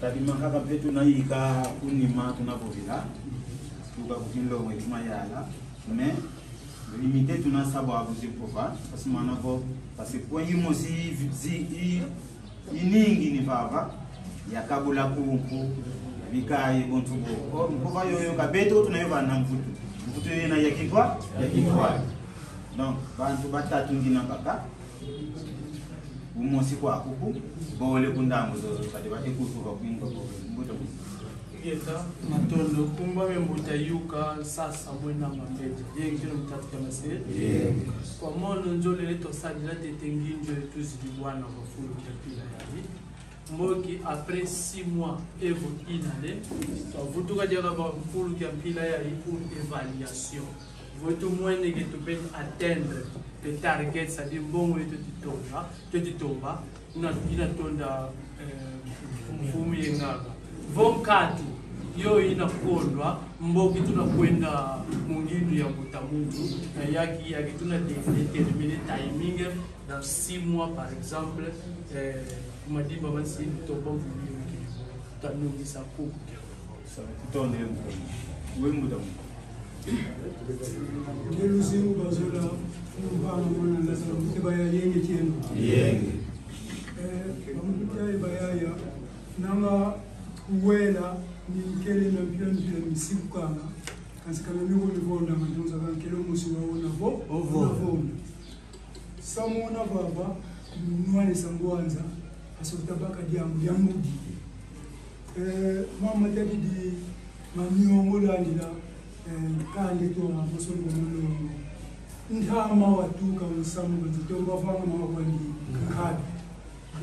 kadi makaka petu na ika kunima tunavovila tuka kukilo wetuma yala mais limité tuna sababu zipova parce manako parce que point yimosi iningi ni baba yakabula kumpu bikaye bontugo ko mpova yoyo kabeto tunayoba na mvutu yena yakitwa donc bantu batatu ngina baka umosi kwa kuku bole kundambo zozo kadi bate kutuka kwinga mbuto Geta matondo kumba membuta yuka sasa mwena mameja yengi kino mtatu kama se kwa mono njole leto sajila tetenginjo tuzidi wana mafuru kia pila yali mboki après 6 mois evo inale vutuka jaga ba mfuru kia pila yali pour évaluation voto mwene que tu peux atteindre le target c'est-à-dire bon tu titomba ina tonda mfumu yengaga vomkati yo inakondwa mboki tunakwenda mungindu ya mutamuntu na yaki tuna determiner timing dans 6 mois par exemple madimba basi toba mvumio kilimo tanungisa kuku tutonde wembuda Neluzingu bazola mbana mwana ndasa mtibaya yenge tienu yenge bamutaya bayaya nanga kuwela ni kele na pia misikukanga kansika mimi kulivonda manduza kankelo musi waona vo samona baba mwana sangwanza asotabaka diambu yamudi mama tadidi mamiongo landila kandi to mabosolo mulungu ndama watuka usamu bazitomba vanga mama kwandi kadi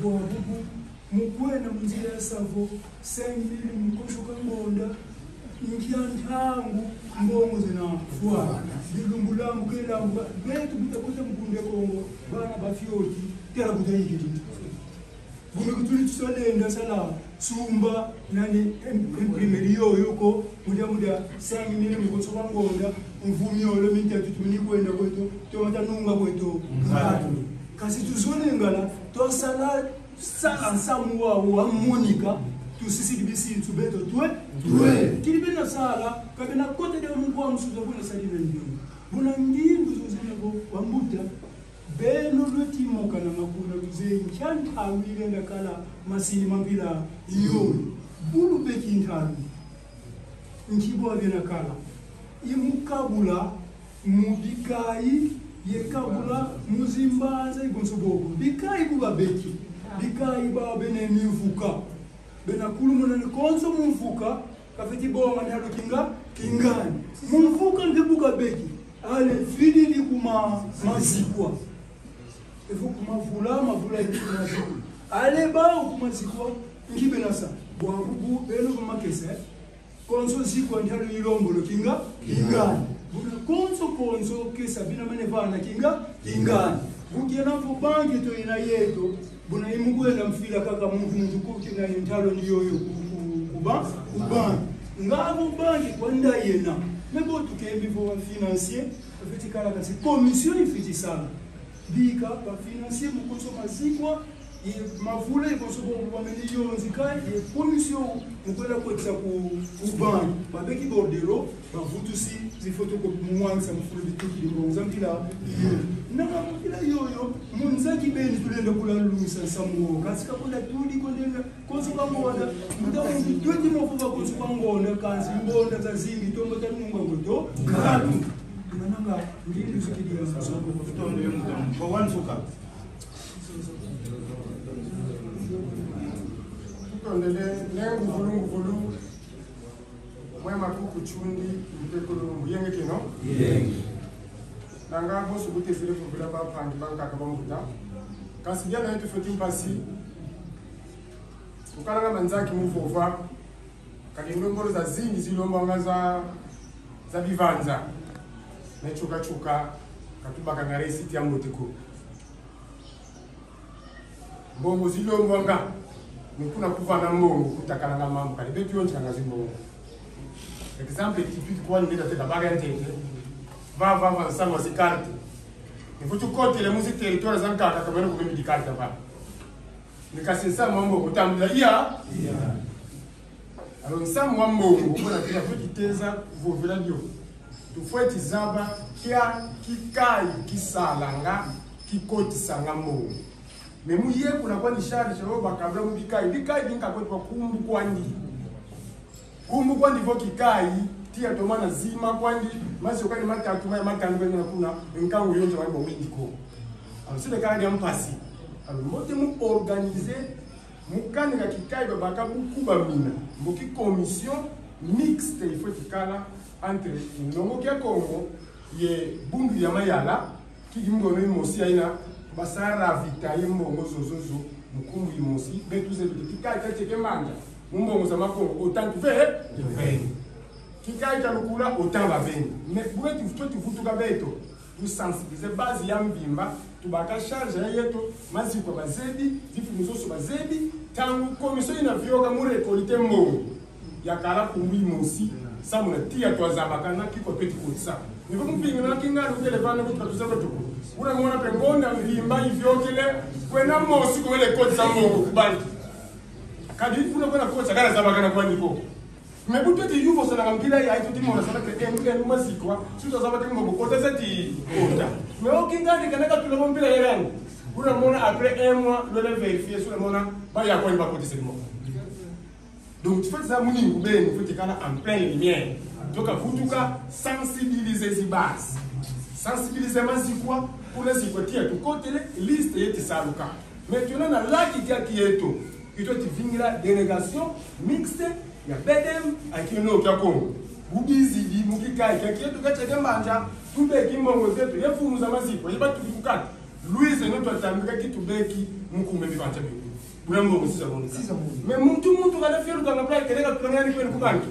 bobubu mukwena munzira savo sengili mukoshoka ngonda nkyantangu mbongo zina fwa bilumbulambu kelambu betu butakuta mkunde kongo bana bafyoti tera kutayikiti bunekutuli tusalenda sala sumba nani imprimerio yuko muda sangi nini mukoshoka ngonda mvumyolo mintatu tumini kwenda kwetu tomata nunga kwetu ngatu kasi tuzolengala tosala sala samu wa monika tusisi bisi tubeto twe kilibena sala kabena kote de mungu wa msuza kuna salive ndio buna ngindu zozinabo wambuta beno lwetimoka na makuna luze nchanta awile ndakala masili mambila iyo bulu beki ntalu nchibo abena kala imukabula mubikai yekabula muzimbaza igonsobogo bikai kuba beki bikai ba bene mivuka bena kulumuna ni konso mumvuka kafiti bonga ndalo kingani mumvuka ndibuka beki ale fidi ni kuma mazikwa efu kuma mavula mazikwa ale ba kuma zikwa ngibena sa bwangu beno kuma kese konso zikwa ndalo ilombolo kingani buna konso kesa bina manevana kingani bukiena fu banki to ina yeto buna imugwenda mfila kaka muntu kukina intalo niyoyo kuba ngabo banki kwanda yena mebo tukembi vo financier afiti kala kasi commission ifiti sana bika ba financier mukoso mazikwa mavula ikosobo kwa milioni zikai commission mukwenda kwetsa ku banki babeki bordero bavutu si zifotokopi mwanza mfulu bituki mbonza mpila iyo nakila yoyo munzaki beni tulenda kulalumisa samuo kasika kwenda tudi kondenda konso kamona mutamu tweti mofuva konso kangona kanzi mbonda za zingi tombo tanunga ngoto katu mananga ndindu sikidia samuo kutondo yomutamu kwa wansuka tondele nengu vulu mwema kukuchundi mtekulu mbuyenge kino yenge nanga bosu butezile vula ba pangi banka ka bamuta kasi jana yetu foti mpasi ukalanga manzaki muvova kali ngongoro za zingi zilomba za bivanza nechuka katuba kangare siti ya motiko mbongo zilomba nikuna kuvana mbongo kutakana na mambo kali betu yoncha ngazimbongo exemple typique kwa ndio tata bagantete va nsama zikarte nifutu kote le musique territoire zankaka kamene kumbi dikarte pa nikasinsa mambo kutambula iya alors nsama wa mbongo kuna kila kutiteza vovela dio tufweti zaba kia kikai kisalanga kikoti sanga mbongo memu ye kuna kwa nishari chalo bakabla mubikai dinka kwa kumbu kwandi voki kai tia tomana zima kwandi masi okani matatu matangwe na kuna nkangu yonje wani mwindi ko alors c'est le cas d'un passé alors mote mu organiser mukani ka kikai babaka bukuba mina mboki commission mixte il faut tikala entre nongo kia Congo ye bundu ya mayala ki ngone mosi aina basara vitaye mbongo zozozo mukumbu imosi betu ze kikai ka cheke manja mbongo za makongo autant que faire kikai ka lukula autant va venir mais bwetu tu futuka beto tu sensibiliser base ya mbimba tubaka charge yetu maziko bazedi difunuzo bazedi tangu commission ina vyoka mure kolite mbongo yakala kumbi mosi samuna tia twazabaka na kiko peti kutsa nivo mpinga na kingana utelefana kutuza kwetu una mwana pengonda mbimba ivyokele kwena mosi kwele kotsa mbongo kubanki kadi kuna kwena kotsa kana zabaka na kwani ko mebuto ti yuvo sana ngambila ya itu timona sana ke enu mazikwa suzo zabaka mbongo kota zati kota me okingani kana ka tulo mbila yerangu una mona après un mois le vérifier sur le mona ba ya kwani ba kotisa mbongo. Donc tu fais ça mon ingubeni faut que kana en pleine lumière. Donc faut cas sensibiliser les bases. Sensibiliser mazikwa pour les zikotia tu côté liste yeti saluka. Maintenant na la qui eto. Il doit venir délégation mixte ya bedem akino kya Kongo. Bubizi bi mukika qui eto kache manja tube kimbongo zetu yefumu za mazikwa yeba tukukata. Louise notre tambika kitubeki mukume bivanja bi. Burambo musisa bonga. Mais muntu kana fiero kana play keleka tulangani kwenu kubanki.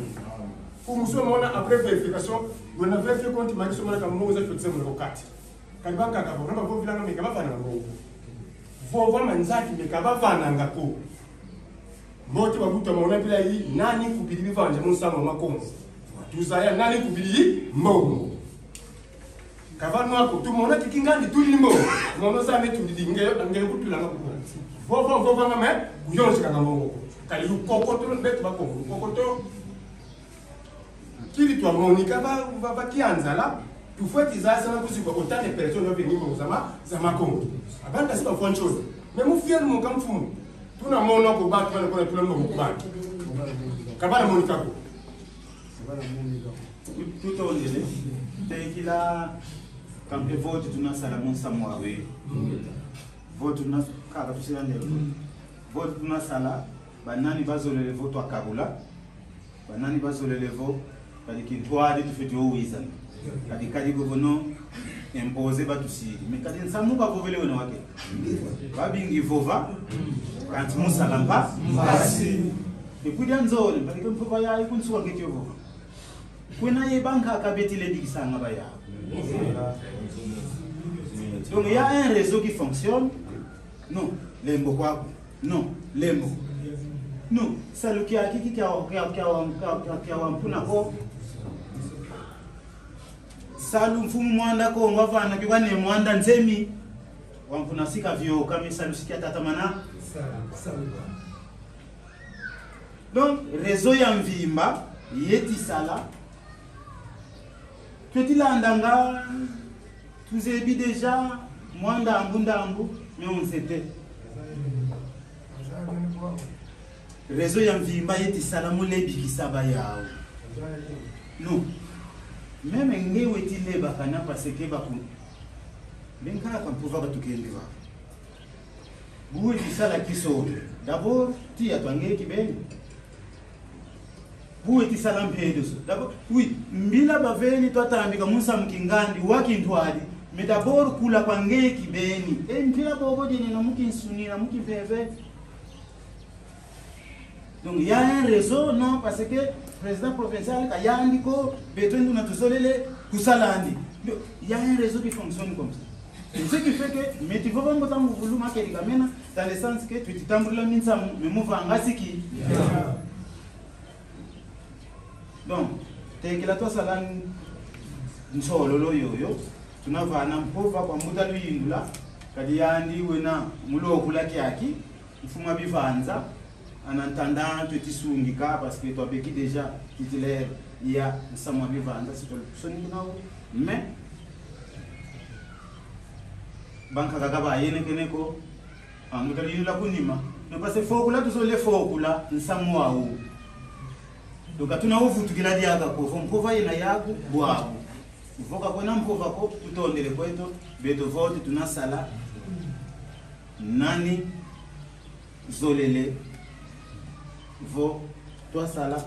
Kumusoma mona après vérification, on a vérifié compte maki soma kama moza fitse mu lokati. Kanibanga ka bona ko vilanga meka bafana ngo. Vova manzaki meka bafana ngako. Moti babuta mona bila yi nani kubili bivanja musama makongo. Tuzaya nani kubili mbongo. Kavano ako tumona kikingani tuli mbongo. Mona sa metu ndingeyo ngeke kutulanga ku. Vova ngame kuyonje kana mbongo. Kali ukokoto betu bakongo. Ukokoto kili twa monika ba kianza la tu faut tizaza na kuzikwa autant de personnes venir mu za makongo abanda siba foncho mais mu fiel mu kamfumu tuna mona ko ba tuna ko tuna mu kubaki kabala monika ko tout on délai dès qu'il a quand le vote tuna salamon samwawe vote tuna kaka tusirande vote tuna sala banani bazolele vote akabula banani bazolele vote kadi kitwali tufeti owizana kadi kadi govono imposer batusiri mais kadi nsamuka vovele wena wake babingi vova kanti musalampa basi ekudia nzole kadi mfova ya ikunsuka ngeti vova kwena ye banka akabetile dikisanga baya donc il y a un réseau qui fonctionne non lembo kwako non lembo non saluki akiki kia wampuna ko salu mfumu mwanda ko ngavana bikwane mwanda nzemi wampuna sika vyo kama salu sikia tatamana donc réseau ya mvimba yeti sala petit landanga tuzebi déjà mwanda ambundambu mais on s'était réseau ya mvimba yeti salamu lebi kisaba yao non même ngewe tile bakana parce que baku benka kan pouvoir batukende ba buwe kisala kiso d'abord ti atwange kibeni buwe ti salam pedos d'abord oui mbila baveni twatambika musa mkingandi wakintwali mais d'abord kula kwange kibeni mpila bobo dine na mukinsuni na mukiveve. Donc il y a un réseau, non, parce que le président provincial, il y a un réseau, il y a un réseau qui fonctionne comme ça. Et ce qui fait que, mais tu vas pas me vouloir dans le sens que tu t'embrouilles la mine, mais moi, je vais qui. Donc, tu es que la toi, ça l'a un solo yo, tu n'as pas un pauvre comme Moutalu Yindula, Kadiandi, Wena, Mulo Kulakiaki, il faut m'abivanza. En entendant tu tisungika parce que tu as béki déjà titulaire il y a Samuel Vivanda c'est le sonino mais banka gaba yene keneko anguta linu la kunima no parce fokula tu so le fokula nsamwa wu donc tuna uvutu kila dia ko fo mpova ina yaku bwa uvoka ko na mpova ko tutondele kweto beto vote tuna sala nani zolele vo toi sala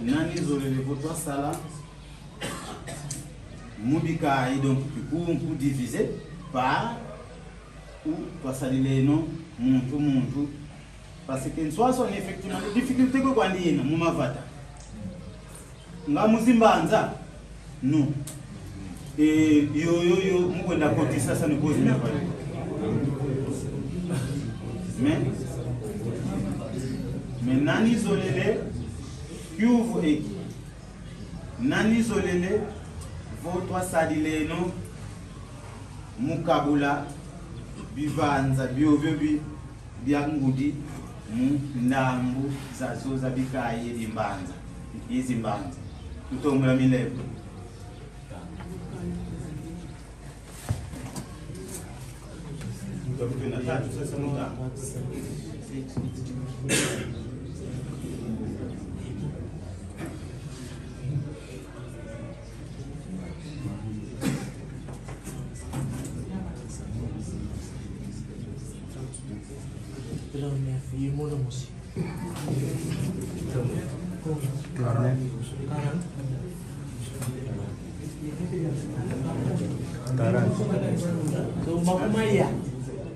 nani zolele vo toi sala mubika donc pour diviser par ou toi salile non muntu parce que soit son effectivement difficulté ko kwandi yena mumavata nga muzimbanza no yo mukwenda koti sasa ni kozi nepale mais nani zolele kyuvu eki nani zolele votwa sadileno mukabula bivanza byovyo byangudi mu ndambu zazoza bikaye imbanza izimbanza tutomula milevo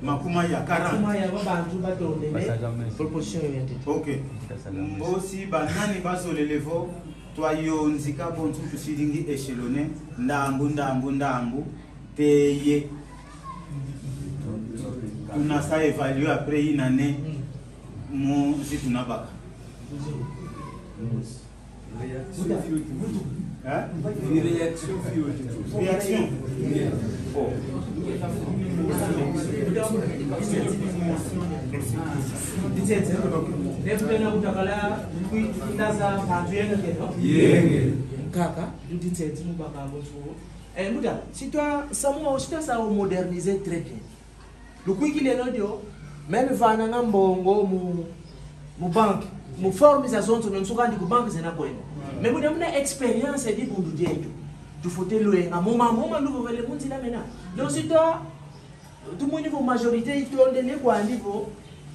Makumaya 40 proposition ok mbosi banani bazolelevo twayonzika bontu tusilingi echelonné ndambu teye tunasa évaluer après une année mu zitunabaka réaction oh kaka dutitete mubaka bontu muda si toi ça moderniser très bien le quick il audio même vana ngambongo mu banque mu formation to nsuka ndi ku banque zena kwena mais muda muna expérience di bundu dietu tu faut louer à moment nous vele munzi la mena donc si toi tout mon niveau majorité il tourne les quoi niveau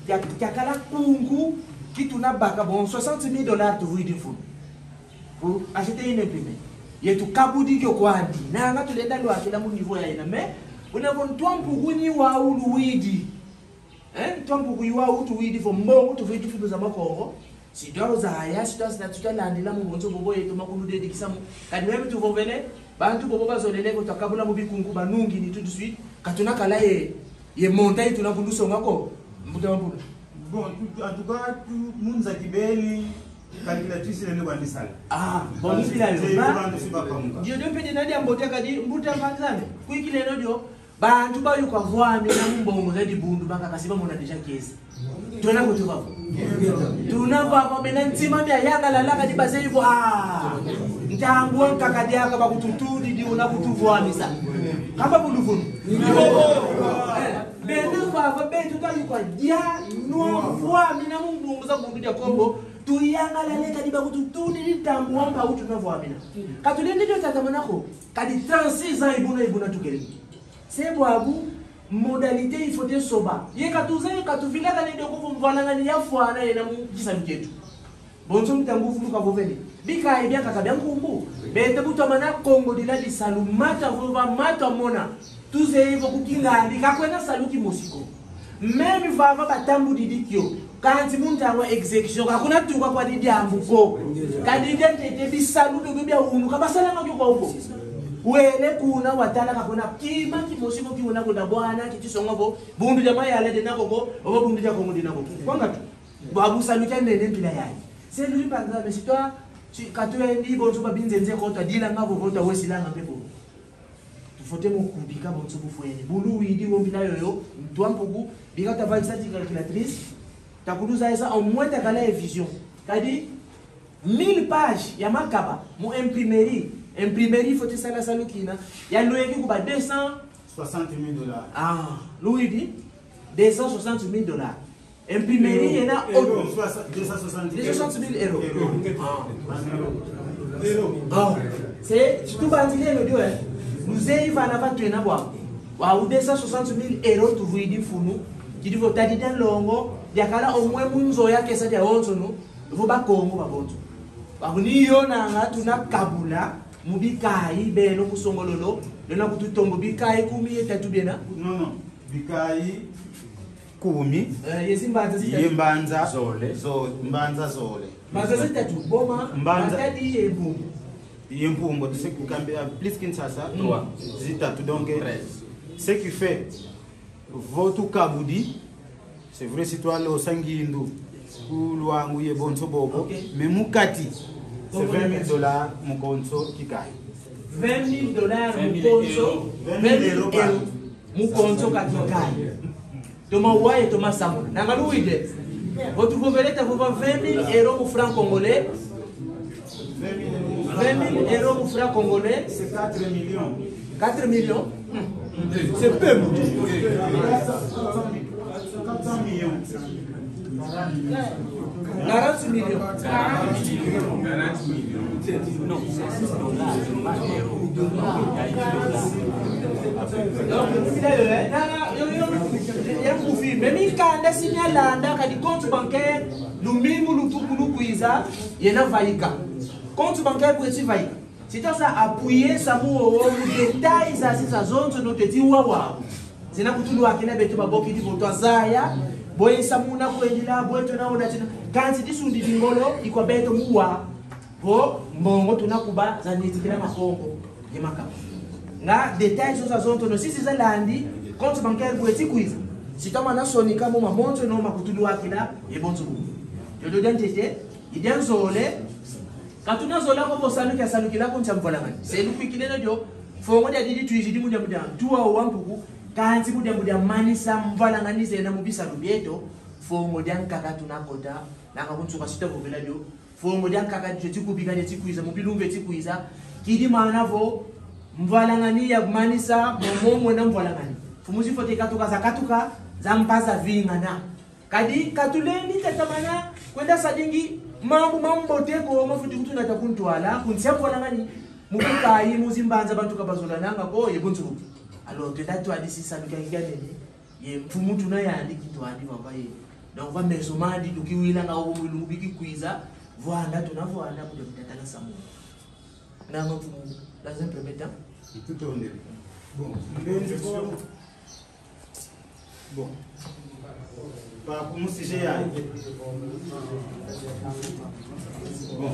ya kala kungu qui tuna baka bon $60,000 to vous dire pour acheter une imprimée yetu kabudi kyo kwandi na nga tulenda ndo akila mu niveau ya ina mais unavontoa mpuguni wa uluwidi twampuku iwa utu widi fo mbongo tu vidi fido za makongo si doro za haya si twa tutalandila mu bonzo bobo yetu makulu de dikisamu kadi wewe tu vovene bantu bobo bazolele ko takabula mu bikungu banungi ni tout de suite katuna kala ye montagne tunakuluso ngako mbuta mbuta bon en tout cas munza kibeni calculatrice le ngwandi sala bon mpila yo dio dio pede nadi ambote kadi mbuta mbanzane kuikile nodio bantu bayuka vwami na mbongo zedi bundu banga kasiba mona deja kesi tuna kutuka tunava mena ntima bya yanga lalaka di base yuko ntangu kakadi aka bakututudi di una kutuvwamisa kamba buluvunu bena baba betu bayuka dia no vwami na mbongo za bundu ya Kongo tuyanga laleka di bakututudi di tambu wamba utu na vwamina katulende ndio tatamanako kadi 36 ans ibuna tukeli c'est boabu modalité il faut te soba ye katuza ye katuvila kale de ko mvana ni ya fwana yena mu kisabijetu bonso mtangu fulu ka voveli bika ibia kaka bya nkumbu bete butamana Kongo dila di salumata vova mata mona tuze hivyo kukinga ndikakwena saluki mosiko même vava batambu didikyo kanti muntawa execution kakuna tuka kwa didi ambuko kadide tete bisalu de bya unu kabasala ngakyo kwa uko wele kuna watala kakuna kima kimosiko kiona kuna bwana kitisongobo bundu jamaa yale de nakoko obo bundu jako mudi nakoko kwanga tu babu saluka ndende mpila yayi c'est lui par exemple si toi tu katwe ndi bonzo babinze nze ko tadila ngabo ko tawesilanga pepo tufote mo kubika bonzo bufweni bulu widi wo mpila yoyo twampugu bikata valisa calculatrice takuluza esa au moins ta kala vision kadi 1000 pages ya makaba mo imprimerie il faut que ça la salukina ya loyeki kuba $260,000 Louis dit $260,000 imprimerie yena euros 260,000 euros c'est tout bandile le dio nous y va na battu na bwa wa 260,000 euros tu vous dit funu kidi vo tadi dan longo dia kala omwe munzo yake sa dia wonzo no vo ba kongo ba bonzo ba ni yona nga tuna kabula mubikai beno kusongololo lena kututombo bikai kumi etatu bena no bikai kumi yesimbanza yembanza mbanza zole mbanza zitatu boma mbanza di yembumbo yembumbo tu sais kukambia plus Kinshasa 3 zitatu donc 13 ce qui fait votre kabudi c'est vrai si toi lo sangindu kulwangu yebonso bobo mais mukati c'est $20,000 mukonso kikai $20,000 mukonso €20,000 mukonso kakikai toma waye toma samona nangaluide votre gouverneur vous vend €20,000 mu franc congolais €20,000 mu franc congolais c'est 4 millions 4 millions c'est peu 400 millions 40 millions. Non, mais quand signalanda kadi compte bancaire lumingu lutukuiza yena vaika compte bancaire pour être vaika c'est ça appuyer ça mu détail ça c'est sa zone no te wawa zina kutulu akina betu baboki di voto zaya boye samuna kuendila boye tunaona tena kanzi disundi dingolo iko beto muwa bo mbongo tunakuba za nitikira makongo yemaka nga détail sur sa zone no sisi za landi compte bancaire pour être quiz si tama na soni kama mamonto no makutulu akila ebonzo yodo dentete idan zole katuna zola ko bosalu kya salu kila ko nchamvola ngani selu kwikileno dio fongo dia didi tuizidi mudia tuwa wampuku kanzi mudia manisa mvala ngani zena mubisa rubieto fongo dia nkaka tunakota nanga kunsuka sita vovela dio fongo dia nkaka tikubika dia tikuiza mubilumbe tikuiza kidi manavo mvala ngani ya manisa momo na mvala ngani fumuzi fote katuka za mpaza vingana kadi katuleni tatamana kwenda sadingi mambo teko mafuti kutuna takuntwala kunsiapo ngani mukai muzimbanza bantu kabazola nanga ko yebunzu alors que datu adisi sanuka nganene ye mfumu tuna yandi kitwandi babaye donc va mesomandi dukiwila nga obo mwilu biki kuiza voanda tunavoanda bude mtatana samu na mfumu lazim permettre tout on est bon par rapport au sujet bon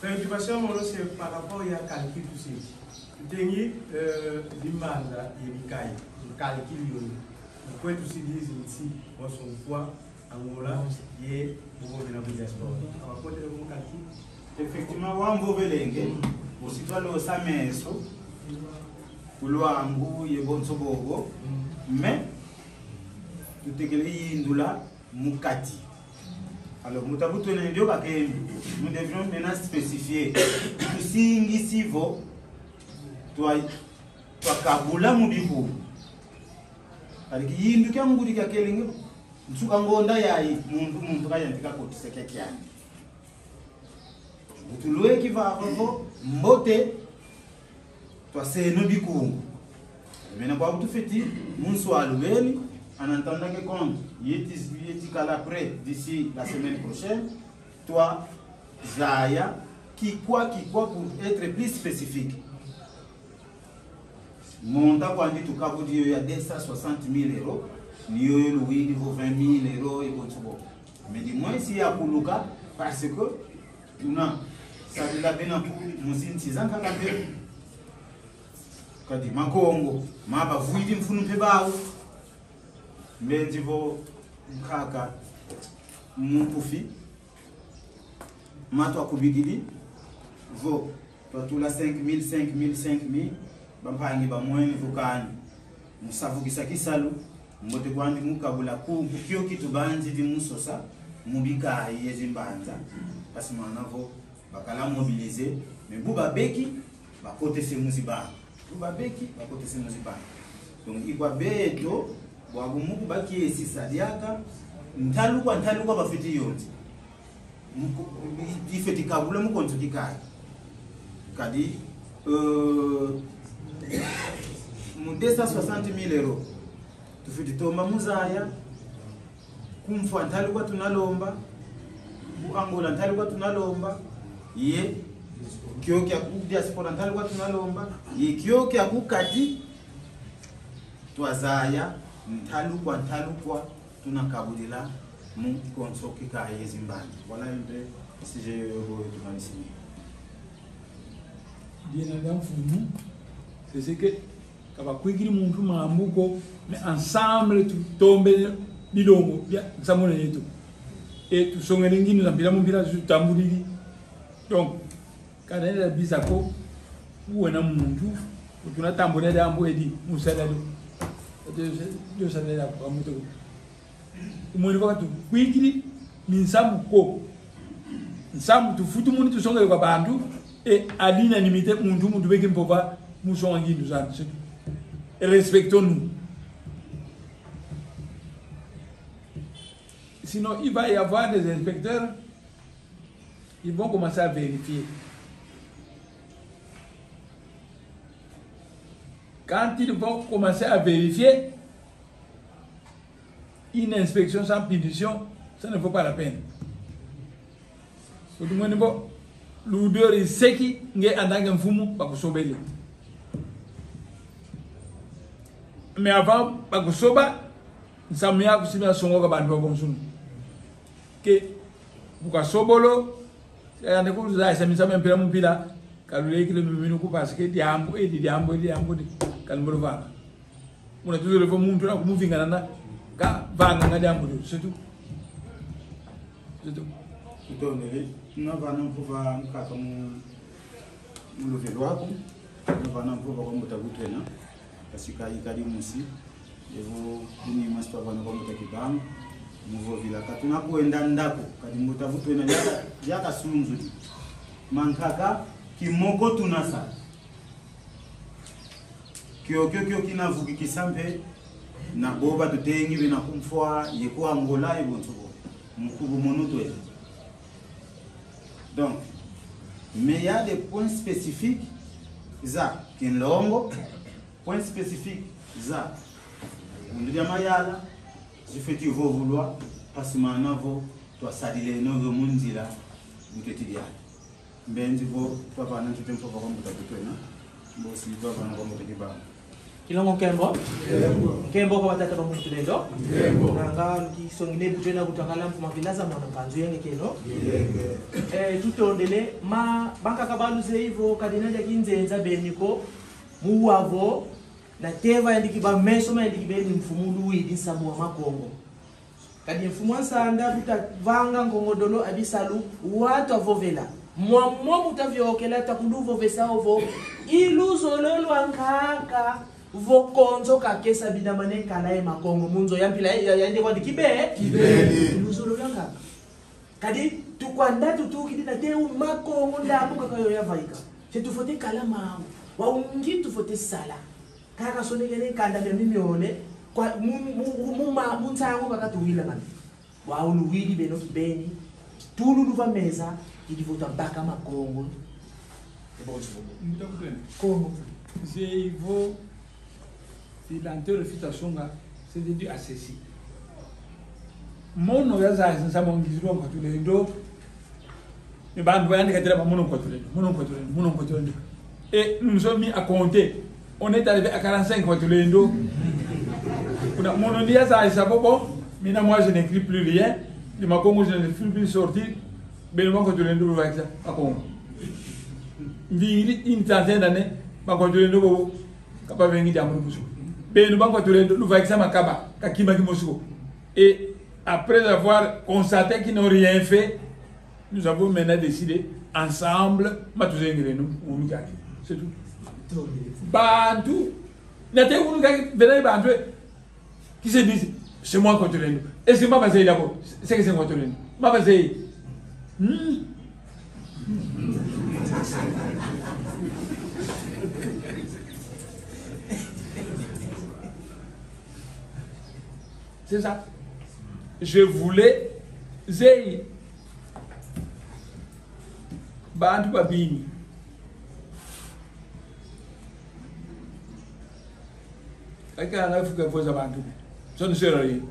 préoccupation c'est par rapport à calcul tout ça dernier limanda yelikai calcul yo quoi tout ces ici on son fois Angola et pour venir à diaspora on va poser le calcul effectivement wambo belenge usitwalo sameso kulwangu yebonso bobo mais tutekele yindula mukati alors mutabuto ne ndio bakembi nous devions maintenant spécifier tusingi sivo toi kabula mudibu aliki yindu kya ngudi kya kelinge msuka ngonda yayi muntu kayandika ko tisekeke yani utulwe kivaavo mbote toi c'est no bikungu maintenant kwa tout feti munswalu beni en entendant que compte yeti kala près d'ici la semaine prochaine toi Zaya qui quoi pour être plus spécifique monta kwa ndi tukabudi ya 260,000 euros niyo luwidi vo 20,000 euros et bon mais du moins si ya kuluka parce que tuna sabila bena pour muzinti zanka kabe kadi makongo maba vuidi mfunu pebawo mbenzi vo mkaka mpufi matwa kubigidi vo patula 5,000 bampangi bamweni vukani musavukisa kisalu mbote kwandi mukabula ku kyo kitu banzi di musosa mubika yezimbanza parce manavo bakala mobiliser mais buba beki bakote se muziba buba beki bakote se muziba donc ikwa beto bwagumuku baki esisadiaka ntaluka bafiti yonzi ifeti kabula mukonzo dikai kadi 260 000 euros tufitomba muzaya kumfwa ntalikuwa tunalomba Angola ntalikuwa tunalomba ye kyoki aku diaspora ntalikuwa tunalomba ye kyoki aku kati twazaya ntalukwa tunakabulila mu konsoki ka yezimbani voilà un peu si j'ai tumanisi dina d'enfumou c'est ce que kaba kwigiri muntu mambuko mais ensemble tu tombe bilongo bya samona yetu et tu songene ngini na bila mumbira tambulili donc kana ila bisako uwena muntu tunatambula dambo edi musadalo de sadala kwa muto umoni kwa tu kwigiri minsamu ko nsamu tu futu muni tu songele kwa bantu et adina limite muntu beke mpova musonga ngindu zanu c'est et respectons-nous. Sinon, il va y avoir des inspecteurs, ils vont commencer à vérifier. Quand ils vont commencer à vérifier, une inspection sans punition, ça ne vaut pas la peine. Tout le monde, l'odeur est seki, nge andanga mfumu, bakusobele. Mais avant, bakusoba, nsamya kusimya songo ka bantu babonsunu. Que bukasobolo, ande ko za samisa mpira mpira, kalule kile miminu ko parce que diambo di kalmbolo vanga. Muna tuzole fo muntu na kumuvinga na ka vanga ngadi ambo c'est tout. C'est tout. Tutonele, tunavana mpuva nkaka mu lovelo wako, tunavana mpuva kwa mutagutwena. Kasika ikadi musi evo kuni maspa bana kwa mutakibang muvo vila katuna kuenda ndako kadi mutavutwena yaka sunzu mankaka kimoko tunasa kyo kinavuki kisampe na boba tutengi bina kumfwa yeku Angola ebontuko mkubu monutwe. Donc mais il y a des points spécifiques za kinlongo point spécifique za ndia mayala zifeti vo vouloir parce manavo to sadile no vo munzila mutetidia mbenzi vo papa nan tutempo ko mbuta kutwena mbosi baba na ko mutetiba kilongo kembo kwa watata ba muntu lelo nanga kisongile butena kutakala mfuma vilaza mwana kanzu yenge keno tutondele ma banka kabaluze hivyo kadinaja kinzenza beniko muwavo na teva yandikiba meso ma yandikibe ni mfumu luidi samu wa makongo kadi mfumu ansanda tutavanga ngongodolo abisalu watu avovela mwa mutavyokela takunduvo vesaovo iluzololo ankaka vokonzo kakesa bidamane kalae makongo munzo yampila yande kwa dikibe iluzololo ankaka kadi tukwanda tutukidi na teu makongo ndamu kakayo yavaika chetufote kalama waungi tufote sala kaka sonegene kanda bya mimione kwa muntango bakatuwila mani wauluwili beno kibeni tulu luva meza idivota baka makongo Congo c'est vous si l'antérefitation c'est déduit à ceci mono ya za nsamo ngiziro kwa tulendo ni bandu bayandika tela mono kwa tulendo et nous sommes mis à compter. On est arrivé à 45 kwa tulendo. Kuna mono dia za isabobo, mina moi je n'écris plus rien. De ma Congo je ne suis plus sorti. Bellement kwa tulendo avec ça à Congo. Viri une trentaine d'années, ma kwa tulendo bobo kapa vengi jamu musu. Beno kwa tulendo avec ça makaba kakima kimosuko. Et après avoir constaté qu'ils n'ont rien fait, nous avons maintenant décidé ensemble matuzengere nous on c'est tout. Bantu, n'était où nous venons bantu qui se disent c'est moi contre l'Inde. Et c'est moi basé d'abord. C'est que c'est contre l'Inde. Moi basé. C'est ça. Je voulais Zéhi Bantu Babini. akanga fuka foza bantu son serori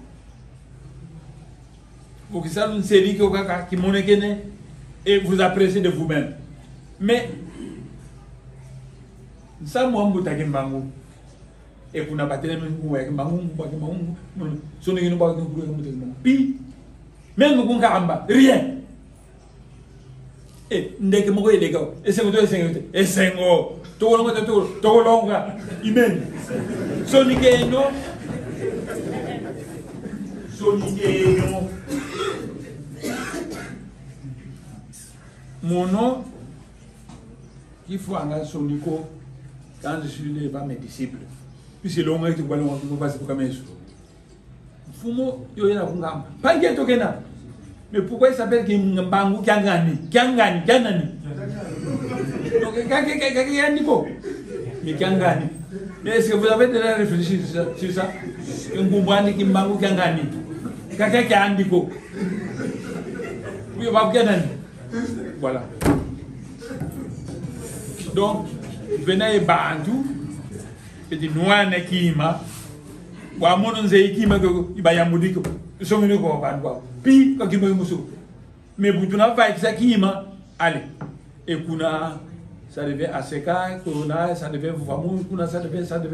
vous qui savez une série qui okaka qui monekene et vous appréciez de vous-même mais ça moi mbuta kimbangu et kuna batele mungu ya kimbangu so ni ba kimbangu pi même kunga amba rien et ndeke moko edeka esengo to esengo to longa imen so ni keno mon nom il faut en sonico quand je suis là par mes disciples puis c'est long que tu vas le passer pour comme ça fumo yo yana kungamba pange tokena mais pourquoi il s'appelle Kimbangu Kiangani donc Kiangani mais Kiangani mais est-ce que vous avez déjà réfléchi sur ça Kimbangu Kimbangu Kiangani kaka Kiandiko oui on va Kiangani voilà donc venez bantu et di noana kima wa mono nzei kima ko ibaya mudiko songene ko banwa pi ko kima musu mais butuna va ça kima allez et kuna ça devait à seka kuna ça devait vraiment kuna ça devait ça ne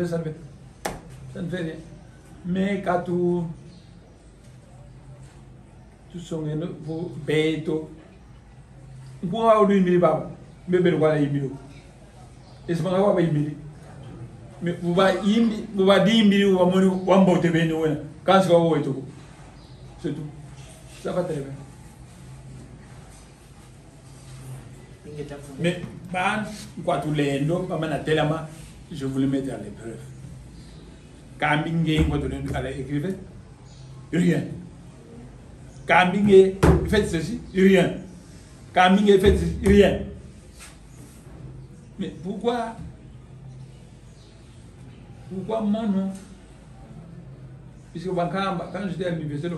fait rien mais quand tu songene vo beto pour au lui baba bébé le voilà ibilo et c'est pas grave ibilo mais vous va dire vous va mourir ou emboter bien nous quand ça va être c'est tout ça va très bien mais ban quoi tout les non pas mal tellement je voulais mettre à l'épreuve quand bingue quoi tout le aller écrire rien quand bingue fait ceci rien quand bingue fait rien mais pourquoi mon nom? Puisque quand j'étais à l'université,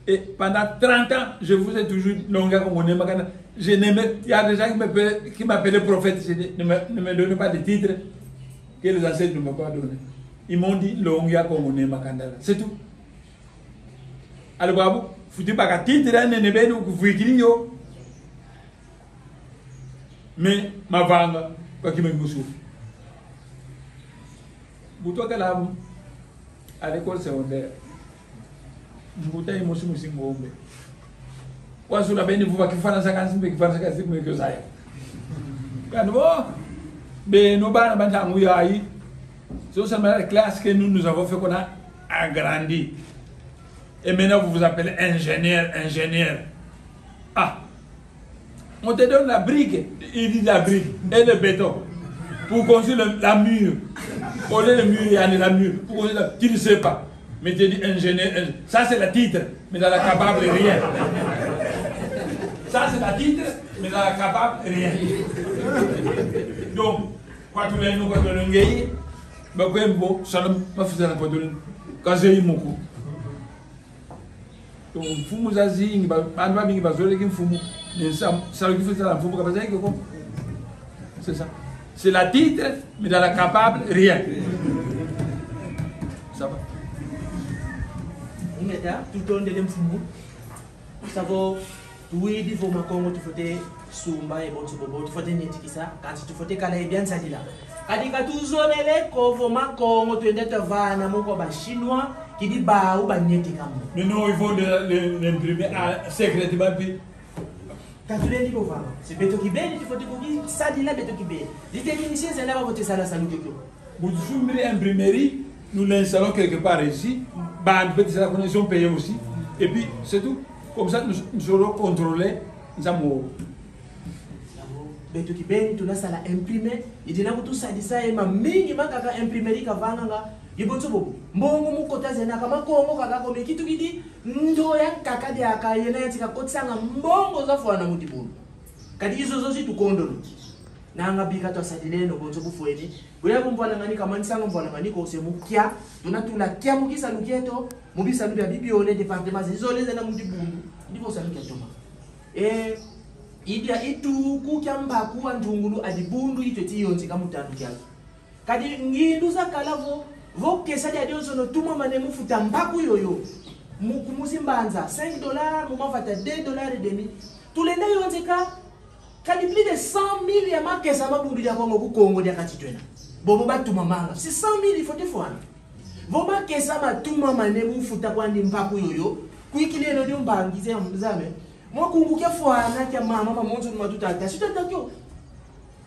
et pendant 30 ans, je vous ai toujours je n'aimais, il y a des gens qui m'appelaient prophète, ne me donnent pas de titre que les ancêtres ne m'ont pas donné. Ils m'ont dit Longa Komone Makandala. C'est tout. Alors, vous dites pas que titre, vous écrivez, mais ma vanga, quoi qu'il me souffre. Buto kala à l'école secondaire. Mbuta imoshi musingombe. Wasu la beni vuva kifana sakansi me que ça. Quand ben nos bana banta nguyayi. C'est seulement la classe que nous avons fait qu'on a agrandi. Et maintenant vous vous appelez ingénieur. Ah. On te donne la brique, il dit la brique et le béton pour construire la mur. Au lieu de mur, il y a la mur. Tu ne sais pas. Mais tu dis ingénieur. Ça, c'est le titre, mais dans la capable, rien. Ça, c'est le titre, mais dans la capable, rien. Donc, quand tu l'as nous, quand tu l'as gagné, ça ne fait pas de quand j'ai eu mon coup. Donc, Fumu Zazi, il va faire des Fumu. Mais ça lui fait ça, Fumu Kabazaï, c'est ça. C'est la titre, mais dans la capable, rien. Ça va. Tout le temps de l'emfumou. Ça va. Oui, il faut que tu fasses Sumba et Botubo, tu fasses Netikisa, quand tu fais Kala et bien Sadila. Kadika tout zone les Kovoma Congo, tu es Vana, Moko chinois, qui dit Ba ou Banetika. Mais non, il faut l'imprimer secrètement. Quand tu l'as dit, c'est Beto qui bête, il faut te courir, ça dit là, Beto qui bête. Les techniciens, c'est là où tu as la salle de Kyo. Vous fumez imprimerie, nous l'installons quelque part ici, peut-être la connexion payée aussi, et puis c'est tout. Comme ça, nous serons contrôlés. Nous avons. Beto qui bête, tu as ça imprimé, il dit là où tout ça dit ça, et ma minimum kaka imprimerie kavanga. Ibonsobo mbongo mukota zena kama kongo kaka kome kitu kidi ndo ya kaka de aka yena yatika kotsanga mbongo za fwana mutibulu kadi izo zozi tukondolo nanga bika to sadile no bonzo bufweni buya kumbwana ngani kama nsanga mbwana ngani ko semukya tunatula kya mukisa luketo mubisa lubya bibiole departement zizole zena mutibulu ndipo saluka toma idia itu kukya mbaku andungulu adibundu ito tiyonzi kamutanu kyako kadi ngindu za kala vo kesa dia dio sono tuma mane mufuta mbaku yoyo musimbanza $5 mumafata $2.5 tulenda yonzeka kadi plus de 100,000 ya makesa mabundu ya Kongo ku Kongo dia katitwena bobo batuma manga si 100,000 il faut te fwana vo makesa batuma mane mufuta kwandi mbaku yoyo kuikilelo dio mbangize mzame mwakumbuke fwana kya mama mamonzo matutata sitatakyo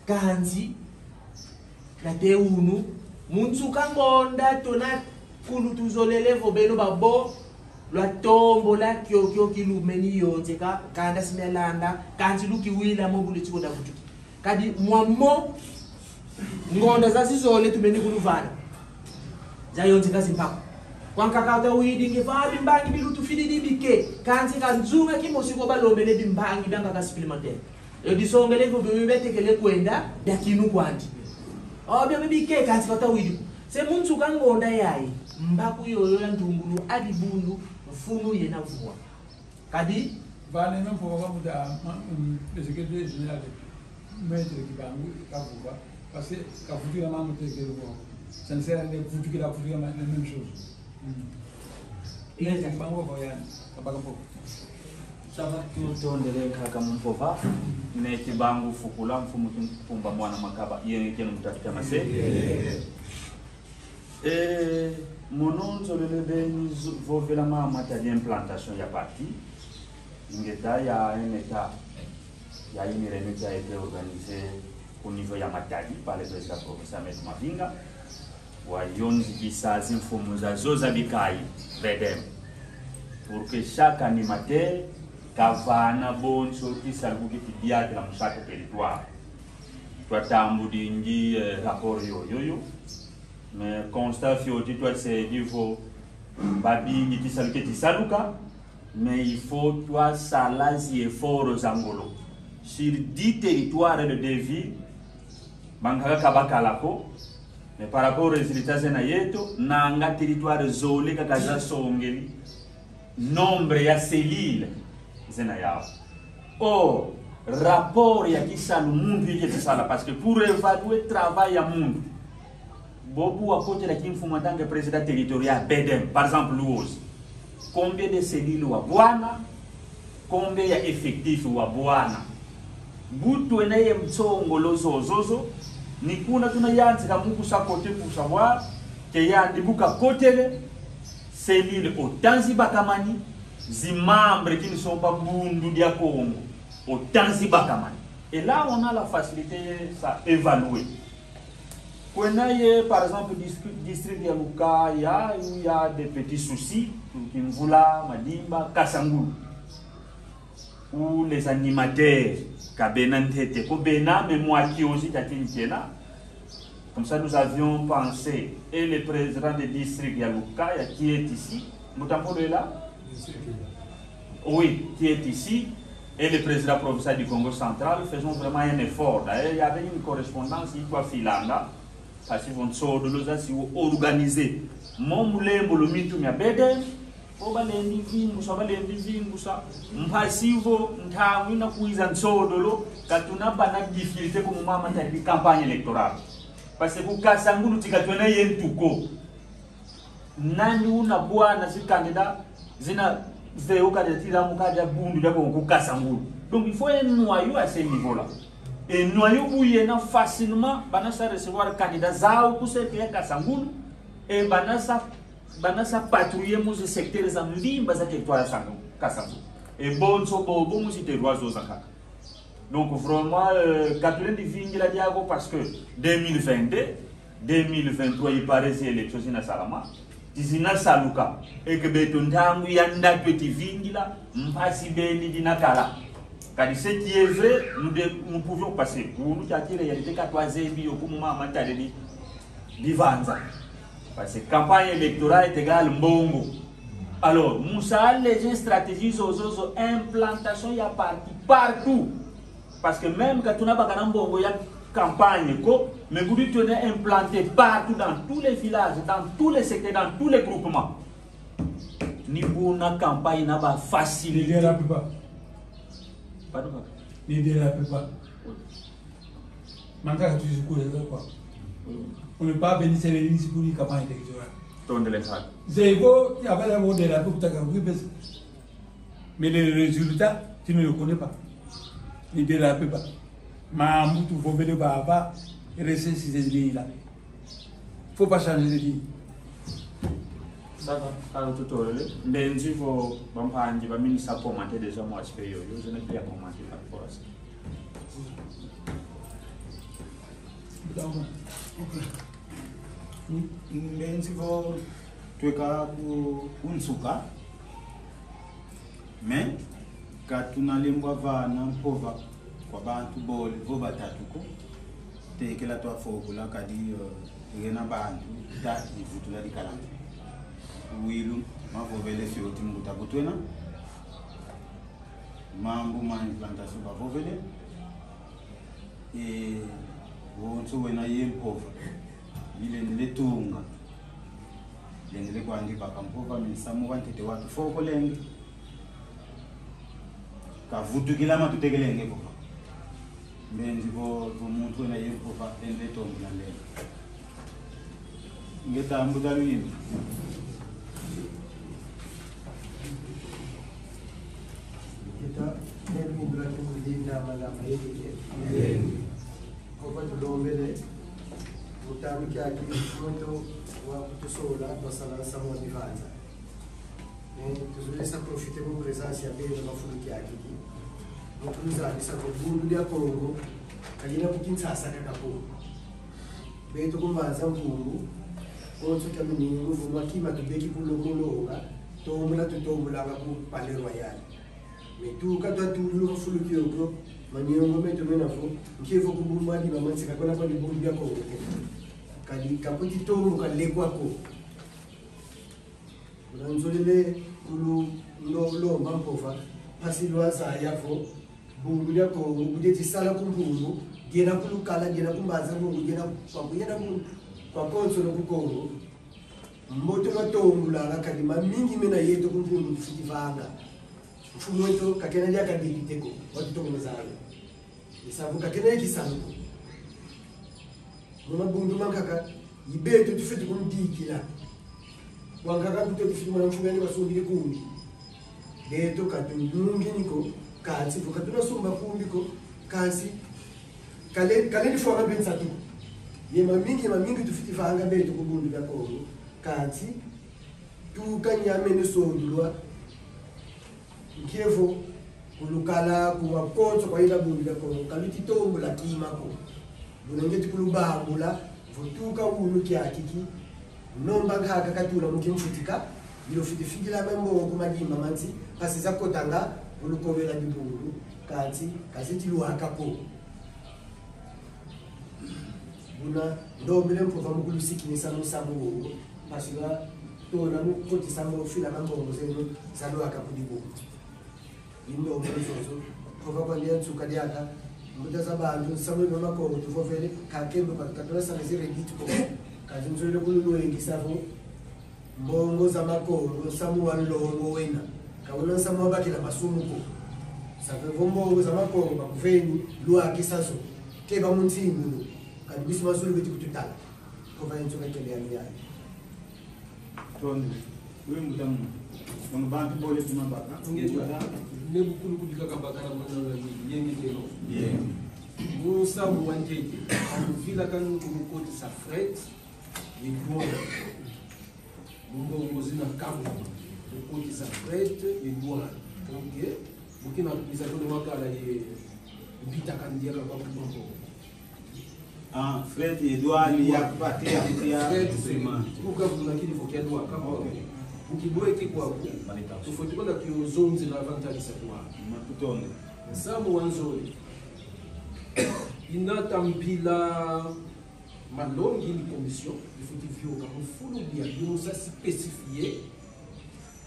kanzi na teunu munzu kangonda tona kulu tuzolele vobelo babo lwa tombo la kyokyo kilumeni yonze ka kanda simelanda kanzi lukiwila mobule chikoda futuki kadi mwamo ngonda zasizole tumeni kuluvana za yonze kazi mpako kwankakata uidi ngevabi mbangi bilutu fididi bike kanzi kanzunga kimosiko balombele bimbangi byanga ka supplémentaire edisongele vo bibetekele kwenda yakinu kwandi obyo bibike kanzi kata uidi se muntu kangonda yayi mbaku yoyo ya ndungulu adibundu mfunu yena vuwa kadi vale même pour avoir le secrétaire général maître qui va kavuba parce que kavuti la maman te que bon ça ne sert à rien de foutre que la foutre la même chose il est pas bon voyant kabaka po sava tutondele kaka mpova ne kibangu fukula mfumu kumba mwana makaba yeye kenu mtafuta mase mononzo le beni vovela ma mata d'implantation ya parti ngeta ya un état ya une réunion qui a été organisée au niveau ya Matadi par le président professeur Maître Mavinga wa yonzi kisazi mfumu za zoza bikai vedem pour que chaque animateur kavana bon sorti salbu ki tibiat la chaque territoire toi tambu dingi rapport yo mais constat fioti toi c'est niveau babi ni tisaluke tisaluka mais il faut toi salazi effort zangolo sur 10 territoires de dévi bangaka kabakalako mais par rapport aux résultats zena yeto nanga territoire zole kakaza songeli nombre ya selile zena yao or rapport ya kisalu mundu yeke tisala parce que pour évaluer travail ya mundu beaucoup à côté de kimfuma tant que président territorial bedem par exemple Louos combien de cellules wa bwana combien ya effectif wa bwana butu enaye mtsongo zozo ni kuna tunayanzi ka mungu sa côté pour savoir que ya ndibuka côté cellules autant bakamani zi membres qui ne sont pas bundu dia Congo autant bakamani et là on a la facilité ça évaluer. Quand par exemple district de Luka, il y a des petits soucis, Kimvula, Madimba, Kasangulu, où les animateurs, Kabenantete, Kobena, mais moi qui aussi là. Comme ça, nous avions pensé, et le président du district de Luka, qui est ici, Moutampo est là? Oui, qui est ici, et le président provincial du Congo central, faisons vraiment un effort. D'ailleurs, il y avait une correspondance, il y a Filanda. Parce qu'ils vont se organiser. Mon moulembo le mitu mia bede, oba lendi vingu sa, mpasivo ntawina kuiza nsodolo, katuna bana difficulté comme mama tali campagne électorale. Parce que kukasangulu tikatwena yentuko. Nani una bwana si candidat zina veo kandidatira mukaja bundu dako kukasangulu. Donc il faut un noyau à ce niveau-là. Et noyau bouyena facilement banasa recevoir candidat zao pour ce qui est Kasangulu et banasa patrouiller mon secteur za mbimba za territoire Kasangulu et bon so bobo mo territoire zo zakaka. Donc vraiment Catherine Divingi la diago parce que 2022 2023 il paraît c'est élection na salama dizina saluka et que betondangu yanda petit vingila mpasi beni dinakala. Car ce qui est vrai, nous pouvions passer. Pour nous, il y a des réalités qui ont été divanza. Parce que la campagne électorale est égale mbongo. Alors, nous avons les stratégies sur implantation, il y a partout. Parce que même quand on a pas mbongo, il y a campagne, mais vous devez implanter partout, dans tous les villages, dans tous les secteurs, dans tous les groupements. Niveau na campagne n'a pas facilité. L'idée la plupart. Manque à tout ce coup quoi. On ne peut pas venir se réunir ici pour une campagne électorale. C'est beau, il y avait la mot de la coupe mais les résultats, tu ne le connais pas. Ne dérape pas. Mahmoud, il faut venir par et rester sur ces lignes-là. Il ne faut pas changer de ligne. Ça va, tout à l'heure. Mais il faut commenter déjà, moi, je n'ai plus à commenter par rapport à ça. Ndenziko tweka unsuka me katunalembwa vana mpova kwa bantu bole vo batatuko tekela twafokula kadi ngena bantu ta ivutula likalanga wilu mavovele fioti mbutabutwena mambo ma implantation bavovele wonso wena yempova ilendele tunga lendele kwandika kampova misamu wantete watu foko lenge kavutukila matutekelenge pova mbenzi vo muntu wena yempova lendele tonga lenge ngeta mbuta luyini kita nemu berarti mudina malama yeke kwa tulombele utamiki akimoto wa kutusola basala samu divanza tuzulesa profite mu presence ya bele mafuluki akiki mutuza alisa kubundu ya Kongo kagina kukintsasa kakako beto kumbaza mpungu konso kamini nguvu makima tubeki kulongolonga tomula tutomula ku palais royal metu kadwa tulu mafuluki yoko manyongo metu menafo nkevo kubumba di mamansi kakona kwa libumbi ya Kongo kali kaputi tomu kalekwako unanzolele kulu lo mampova pasilwa sa yafo bungu ya Kongo kujeti sala kumbungu gena kulukala gena kumbaza bungu gena kwa konso no kukongo moto matongu la kalima mingi mena yeto kumbungu fitivanga mfumo wetu kakena ya kadibiteko watu tokomezana isabu kakena kisanuko mama bundu mankaka ibeto tufiti kumdikila wankaka kuto tufiti mwana mfungani basungile kumbi leto katundungi niko kasi vukatuna sumba kumbi ko kasi kale ni fora benza tu ye mamingi tufiti fanga beto kubundu bya Kongo kasi tukanyame ne sondulwa nkevo kulukala kuwa konso kwa ila bundu bya Kongo kaliti tombo la kimako bunengeti kulubambula vutuka ulu kyakiki nomba ngaka katula mukimfutika bilo fitifigila mambo kumadimba manzi pasiza kotanga ulukovela dibulu kanti kasiti luhakapo buna ndombele mpova mukulusikinisa musabu pasiwa tona mukoti sambo fila mambo zenu salu akapudibu indo mbezozo pova kwa lia tsuka diaka mutaza bantu samwe no makoro tufovele kakembo katatola sanazire gituko kazunzule kululu engisavo mbongo za makoro samu walongo wena kabona samu abakila masumuko sabe mbongo za makoro bakuveni lwa kisazo keba muntingu kadibisi masulu biti kututala pova ntuka kelea miyani tondi wewe mutamu ngono bantu bole tumabaka ngejwa nebukulu kubika kabakara mwana yengi tero musamu wanjeje akuvila kanu kumukoti sa fret yegwa mungo zina kabu mukoti sa fret yegwa donc bukina kubisa tono makala ye bita kandia kwa kumbo fret yedwali yakupatia kutia sema kuka kuna kile fokia dwa kama ukibweki kwa tofauti kwa kiozonzi na avantage sa kwa makutonde samu wanzoli inatambila malongi ni commission ifutivyoka mfulu bia biosa spécifié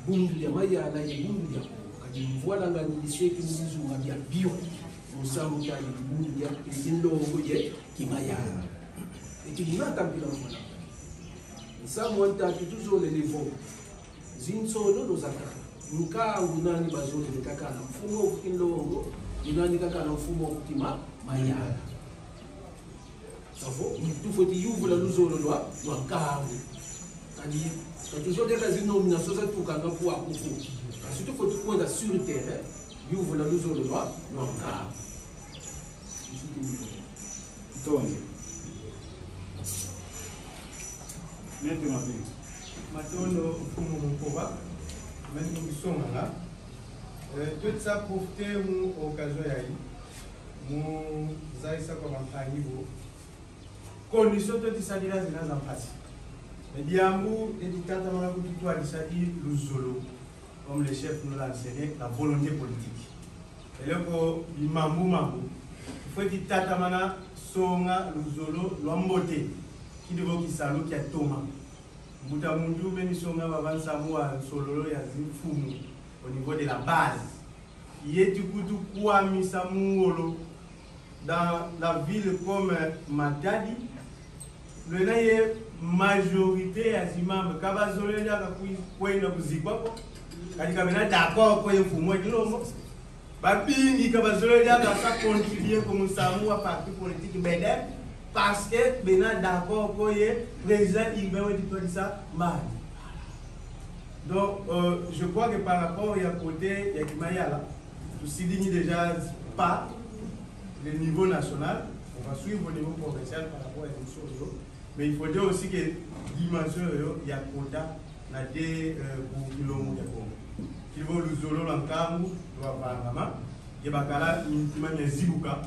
bundu ya mayala ye bundu ya kadi mvola nganiseki mzunga bia bio musamu kali bundu ya kindongo ye kimayala ekinatambila mwana samu wantatu tuzole levo zinsolo lozaka nuka unani bazole kakana mfumo ukindongo unani kakana mfumo ukima mayala savo mtu foti yuvula luzolo lwa nkamu kadi katuzodeka zinomination zatukanga kuwa kufu kasutu foti kuenda sur terrain yuvula luzolo lwa nkamu Tony. Nete mapinga. Matono fumu mukova. Mendo kisonga la. Tout ça profiter mu occasion yayi. Mu zaisa kwa mpangibo. Condition to tisadira zinaza mpasi. Mediambu editata mala kutitwa disadi luzolo. Comme le chef nous l'a enseigné, la volonté politique. Et là ko mambu mambu. Il faut dire tata mana songa luzolo lombote. Qui devant qui salo qui a toma. Mbuta mundu meni songa bavansa mwa sololo ya zifumu au niveau de la base. Yetu kutu kwa misamuolo dans la ville comme Matadi. Le naye majorité ya zimambe kabazolo ya kwenda kuzikwapo. Katika bena d'accord kwa mfumo wa kilombo. Babingi kabazolo ya ça contribuer comme samu parti politique beden. Parce que bena d'accord pour le président il va dire ça mal. Donc je crois que par rapport à côté il y a Kimayala, tout signe déjà pas le niveau national, on va suivre au niveau provincial par rapport à une chose, mais il faut dire aussi que dimension il y a quota na des pour kilomètres de Congo. Il faut le zolo l'encamu, le Bangama, il y a bakala intima nyezibuka,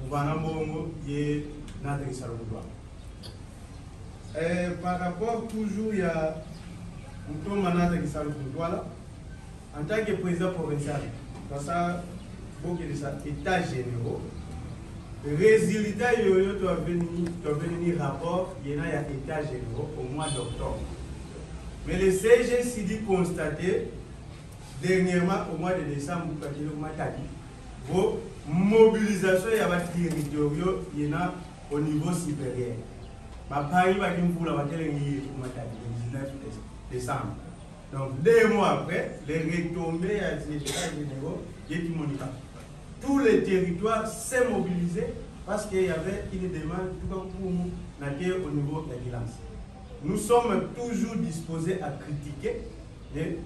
on va n'ambongo y par rapport toujours il y a un tour manade qui s'allume en tant que président provincial dans ça beaucoup de ça état généraux résultat yoyo doit venir rapport il y a état généraux au mois d'octobre mais le CGCD constaté dernièrement au mois de décembre vos mobilisation il y a des territoriaux il y en a au niveau supérieur. Ma Paris va dire pour la le 19 décembre. Donc 2 mois après, les retombées à les états généraux et tous les territoires s'est mobilisés parce qu'il y avait une demande tout comme pour nous au niveau de la violence. Nous sommes toujours disposés à critiquer et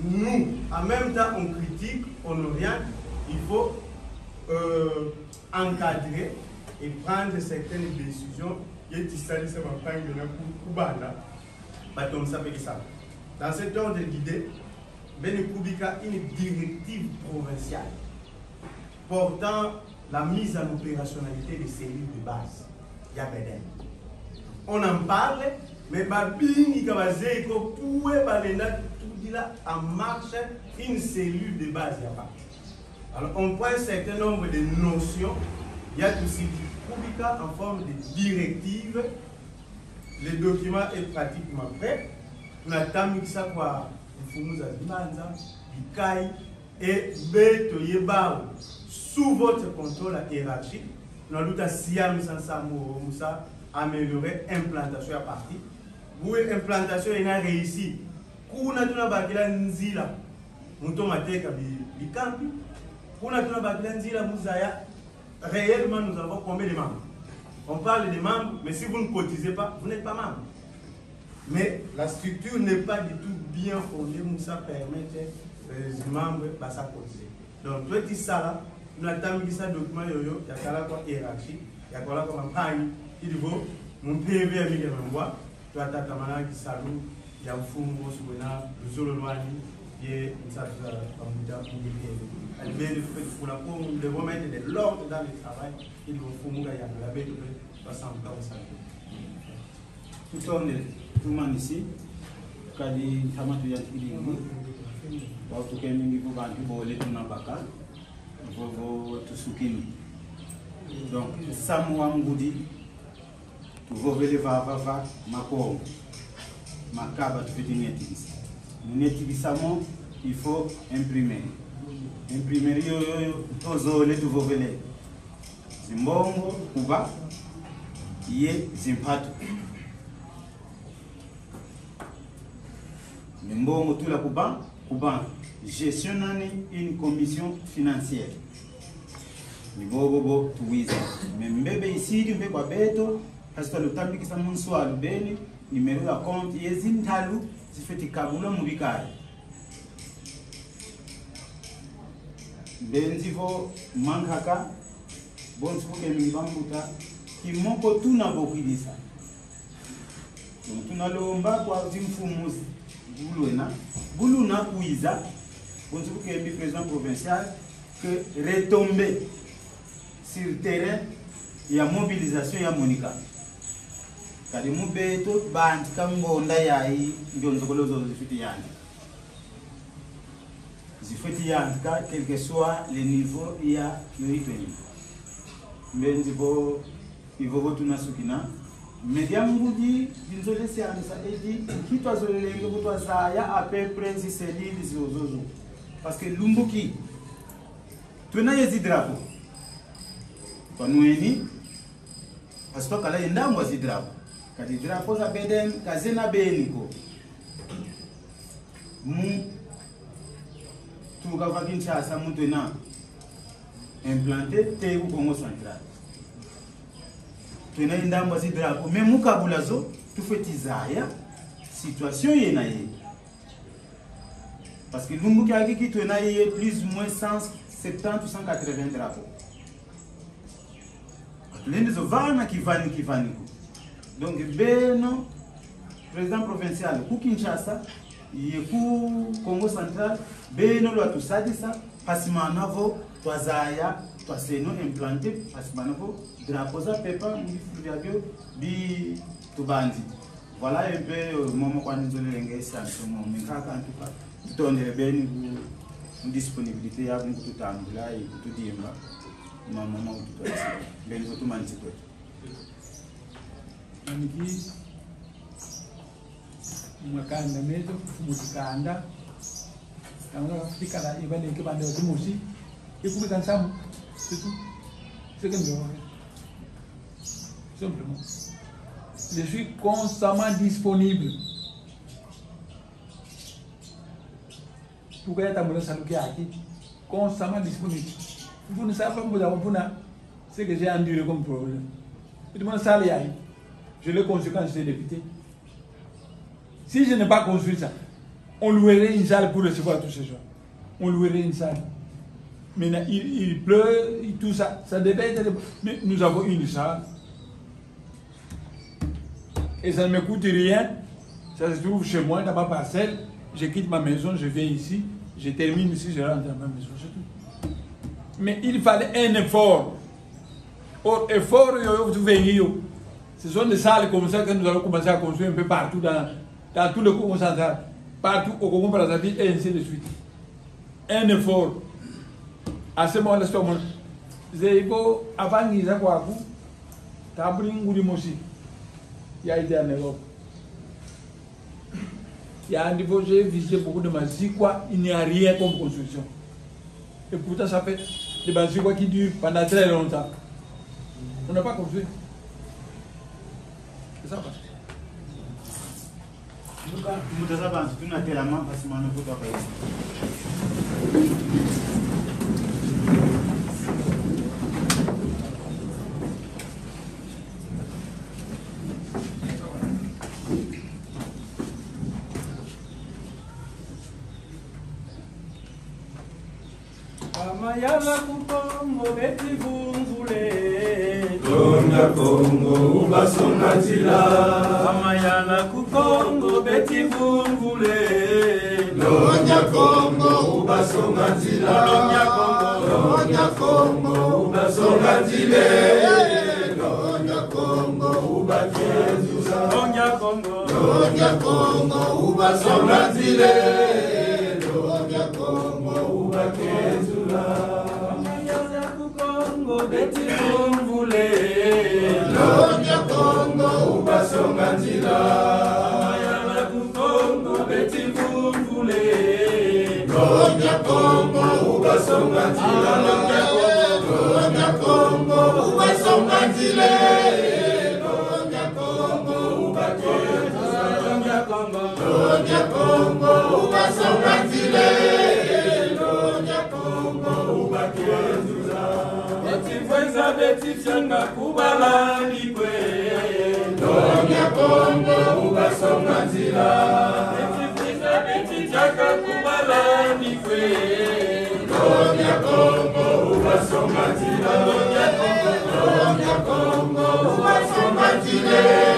nous, en même temps, on critique, on oriente. Il faut encadrer et prendre certaines décisions. Dans cet ordre d'idée, Ben Koubika une directive provinciale portant la mise en opérationnalité des cellules de base. On en parle, mais Babini Kabazeko pouvait en marche une cellule de base. Alors on prend un certain nombre de notions, il y a aussi du Koubika en forme de directive, le document est pratiquement prêt, on attend que ça soit et sous votre contrôle hiérarchique, nous avons améliorer l'implantation à partir. Pour l'implantation, il a réussi. Kuna tuna bakila nzila muto mateka bikampi kuna tuna bakila nzila muzaya réellement nous avons combien de membres? On parle de membres, mais si vous ne cotisez pas, vous n'êtes pas membre. Mais la structure n'est pas du tout bien fondée, ça permet les membres de cotiser. Donc, tout ça là, nous avons mis ça document yoyo, il y a quoi hiérarchie, il y a quoi comme un il faut mon PV avec les membres, tu as ta camarade qui salue. Il y a un fou qui est le loani et ça va pour la peau, de remettre de l'ordre dans le travail, il faut que la bête passe en temps. Tout le monde ici, quand il y a un peu de temps, il y a un peu de temps, il y a un donc, ça m'a dit, vous voulez va, ma com. Makaba tu fais une étiquissement, il faut imprimer. Imprimer tous les nouveaux velets. Zimbongo, Kuba, Yé, Zimpato. Zimbongo, tout la Kuba, gestionne une commission financière. ni bobo tuwiza mbebe isidi mbe kwa beto hasta lutambikisa munswalo beni nimero ya compte yezintalu zifeti kabula mubikari benzivo mankaka bonsu ke mibambuta kimoko tuna bokidisa tunalomba kwa zimfumu bulwena buluna kuiza bonsu ke mi président provincial que retomber sur le terrain ya mobilisation ya Monica kadi mubeto bantu kambonda yayi ndonzokolozo zifiti yani zifiti yani quel que soit le niveau ya yoitweni mbenzi bo ivovo tunasukina media ngudi dinzole sianisa edi kitwa zolelenge kutwa zaya à peu près ziselili zozozo parce que lumbuki tuna yezi drapo panueni pasto kala indambo zi drapo kadi drapo za beden kazena beniko mu tuka vakinshasa mutena implanté te ku Congo central tuna indambo zi drapo mais mukabulazo tufetizaya situation yena ye parce que lumbuki akiki tuna ye plus ou moins 170 ou 180 drapeaux. L'Inde vana kivani. Donc beno président provincial ku Kinshasa yeku Congo central beno lo tusadisa pasimana vo twazaya twaseno implanté pasimana vo drapeaux za pepa mufuriabio bi tubandi. Voilà un peu moment quand nous allons regarder ça moment mais quand en tout cas tondere beni disponibilité ya bungu tutambula ikutudimba mama ututwasi beni zotumanzi kwetu aniki mwakanda meto kufumutikanda kama fika la ibale ke bande otumusi ikubi kansamu c'est tout c'est que nous simplement je suis constamment disponible pour que ta moulin saluki aki constamment disponible. Vous ne savez pas ce que j'ai enduré comme problème. Tout le monde sait je l'ai construit quand j'étais député. Si je n'ai pas construit ça, on louerait une salle pour recevoir tous ces gens. On louerait une salle. Maintenant, il pleut, tout ça, ça devait être... Mais nous avons une salle. Et ça ne me coûte rien. Ça se trouve chez moi, dans ma parcelle. Je quitte ma maison, je viens ici, je termine ici, je rentre dans ma maison, c'est tout. Mais il fallait un effort. Or, effort, ce sont des salles comme ça que nous allons commencer à construire un peu partout dans tout le Congo central, partout au Congo Brazzaville et ainsi de suite. Un effort. À ce moment-là, c'est mon. Zébo, avant qu'ils aient quoi, il y a été en Europe. Il y a un niveau, j'ai visité beaucoup de Mazikwa, il n'y a rien comme construction. Et pourtant, ça fait des Mazikwa qui durent pendant très longtemps. On n'a pas construit. C'est ça, parce que. Amayala kukongo beti vungule Lonya Kongo ubasonga tila Amayala kukongo beti vungule Lonya Kongo ubasonga tila Lonya Kongo ubasonga tile Lonya Kongo ubakezuza Lonya Kongo ubasonga tile Lonya Kongo ubakezuza Amayala kukongo beti vungule Lonya Kongo ubasonga tila Amayala kukongo beti vungule Lonya Kongo ubasonga tila Lonya Kongo ubasonga tile Lonya Kongo ubakezuza Lonya Kongo ubasonga tile Lonya Kongo ubakezuza Friza beti fyanga kubalani kwe Lonya Kongo ubasonga nzila Beti Friza beti fyanga kubalani kwe Lonya Kongo ubasonga nzila Lonya Kongo ubasonga nzila